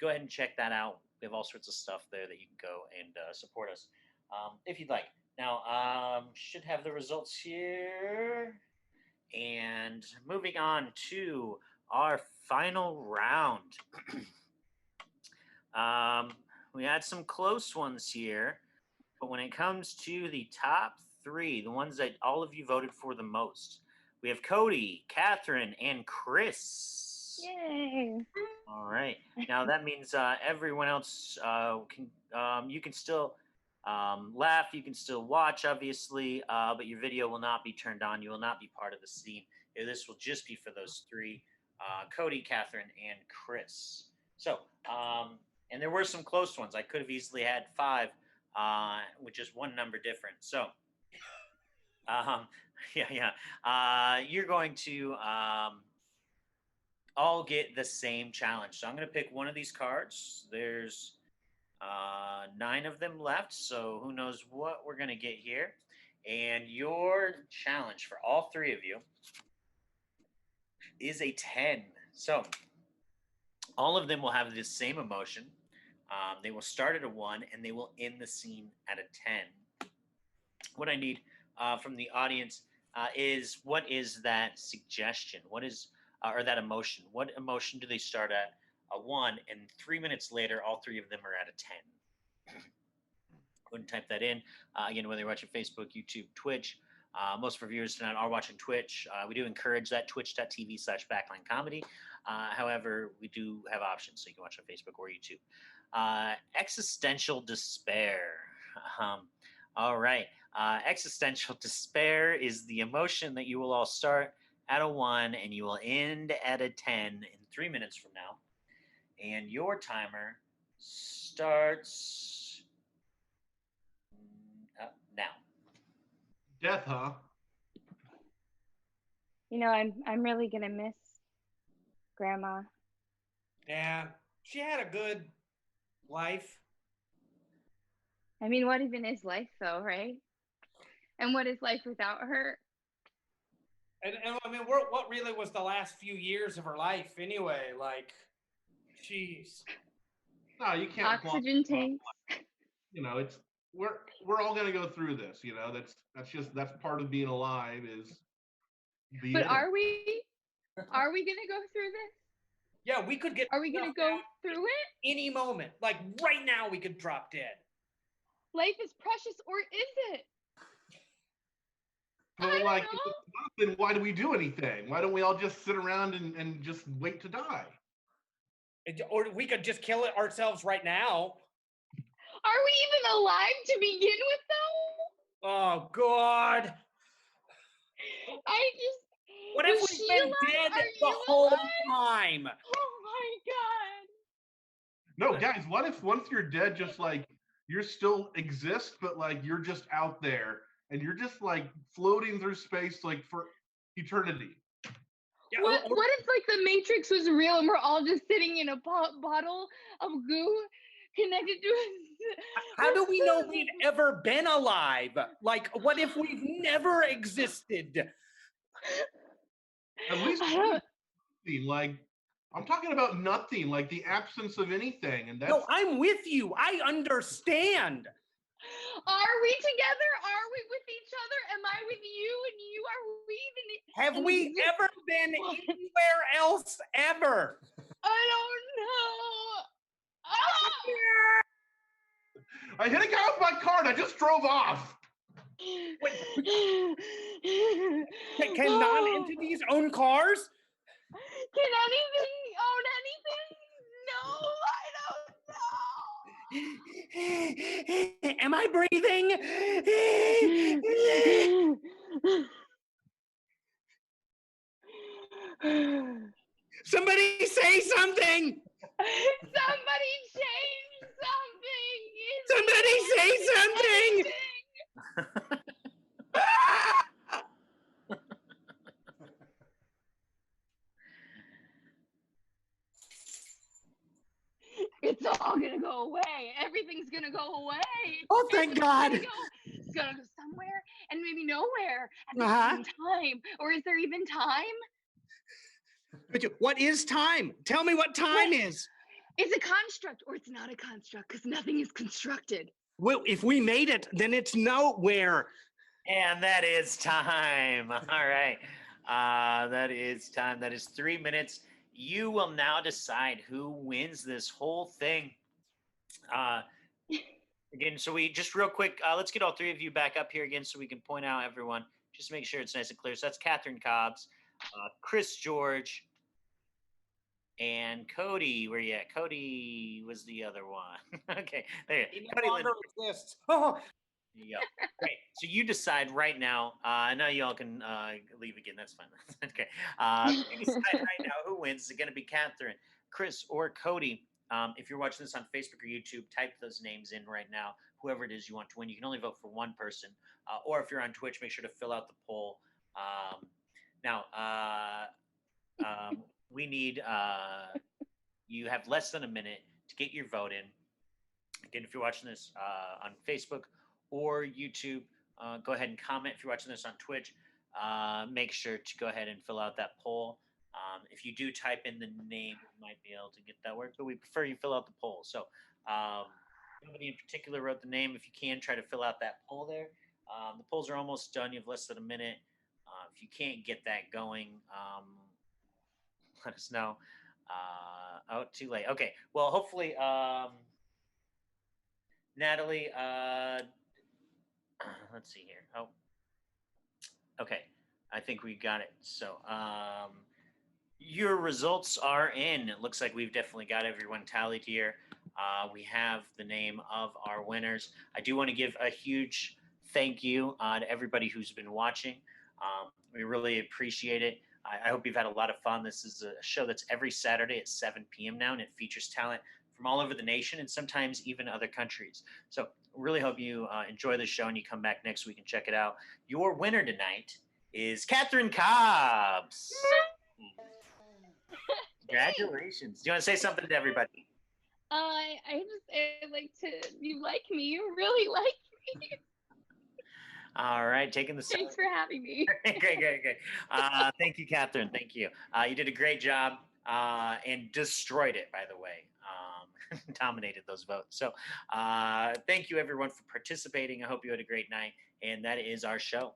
Go ahead and check that out. We have all sorts of stuff there that you can go and support us if you'd like. Now, should have the results here. And moving on to our final round. We had some close ones here. But when it comes to the top 3, the ones that all of you voted for the most, we have Cody, Catherine, and Chris. Yay. All right. Now that means everyone else you can still laugh, you can still watch, obviously, but your video will not be turned on. You will not be part of the scene. This will just be for those 3, Cody, Catherine, and Chris. So, and there were some close ones. I could have easily had 5. With just one number different. So, you're going to all get the same challenge. So I'm going to pick one of these cards. There's 9 of them left, so who knows what we're going to get here. And your challenge for all 3 of you is a 10. So all of them will have the same emotion. They will start at a 1 and they will end the scene at a 10. What I need from the audience is what is that suggestion? What is or that emotion? What emotion do they start at a 1 and 3 minutes later, all three of them are at a 10? Go ahead and type that in. Again, whether you're watching Facebook, YouTube, Twitch. Most of our viewers tonight are watching Twitch. We do encourage that, twitch.tv/backline comedy. However, we do have options, so you can watch on Facebook or YouTube. Existential despair. All right. Existential despair is the emotion that you will all start at a 1 and you will end at a 10 in 3 minutes from now. And your timer starts now. Death, huh? You know, I'm really gonna miss Grandma. Yeah, she had a good life. I mean, what even is life, though, right? And what is life without her? And I mean, what really was the last few years of her life anyway? Like, jeez. No, you can't. Oxygen tanks. You know, it's we're all gonna go through this. You know, that's part of being alive is. But are we? Are we gonna go through this? Yeah, we could get. Are we gonna go through it? Any moment, like right now, we could drop dead. Life is precious, or is it? But like, if it's not, then why do we do anything? Why don't we all just sit around and just wait to die? Or we could just kill it ourselves right now. Are we even alive to begin with, though? Oh God! I just. What if we've been dead the whole time? Oh my God! No, guys. What if once you're dead, just like you still exist, but like you're just out there and you're just like floating through space like for eternity? Yeah, what if like the Matrix was real and we're all just sitting in a bottle of goo connected to us? How do we know we've ever been alive? Like, what if we've never existed? At least nothing. Like I'm talking about nothing, like the absence of anything, and that's. No, I'm with you. I understand. Are we together? Are we with each other? Am I with you and you? Are we even? Have we ever been anywhere else ever? I don't know. I hit a guy with my car and I just drove off. Can non-entities own cars? Can anything own anything? No, I don't know. Am I breathing? Somebody say something! Somebody change something! Somebody say something! It's all gonna go away. Everything's gonna go away. Oh, thank God. It's gonna go somewhere and maybe nowhere at the same time. Or is there even time? But what is time? Tell me what time is. It's a construct or it's not a construct because nothing is constructed. Well, if we made it, then it's nowhere. And that is time. All right. That is time. That is 3 minutes. You will now decide who wins this whole thing. Again, so we just real quick, let's get all three of you back up here again so we can point out everyone. Just make sure it's nice and clear. So that's Catherine Cobbs, Chris George, and Cody. Where you at? Cody was the other one. Okay, there you go. Cody no longer exists. Oh. Yeah. Great. So you decide right now. Now y'all can leave again. That's fine. Okay. You decide right now who wins. Is it going to be Catherine, Chris, or Cody? If you're watching this on Facebook or YouTube, type those names in right now. Whoever it is you want to win. You can only vote for one person. Or if you're on Twitch, make sure to fill out the poll. Now, we need. You have less than a minute to get your vote in. Again, if you're watching this on Facebook or YouTube, go ahead and comment. If you're watching this on Twitch, make sure to go ahead and fill out that poll. If you do type in the name, you might be able to get that work, but we prefer you fill out the poll. So nobody in particular wrote the name. If you can, try to fill out that poll there. The polls are almost done. You have less than a minute. If you can't get that going, let us know. Oh, too late. Okay. Well, hopefully, Natalie, let's see here. Oh, okay. I think we got it. So, your results are in. It looks like we've definitely got everyone tallied here. We have the name of our winners. I do want to give a huge thank you to everybody who's been watching. We really appreciate it. I hope you've had a lot of fun. This is a show that's every Saturday at 7 p.m. now, and it features talent from all over the nation and sometimes even other countries. So really hope you enjoy the show and you come back next week and check it out. Your winner tonight is Catherine Cobbs. Congratulations. Do you want to say something to everybody? I like to. You like me. You really like me. All right, taking the. Thanks for having me. Great. Thank you, Catherine. Thank you. You did a great job and destroyed it, by the way. Dominated those votes. So thank you, everyone, for participating. I hope you had a great night. And that is our show.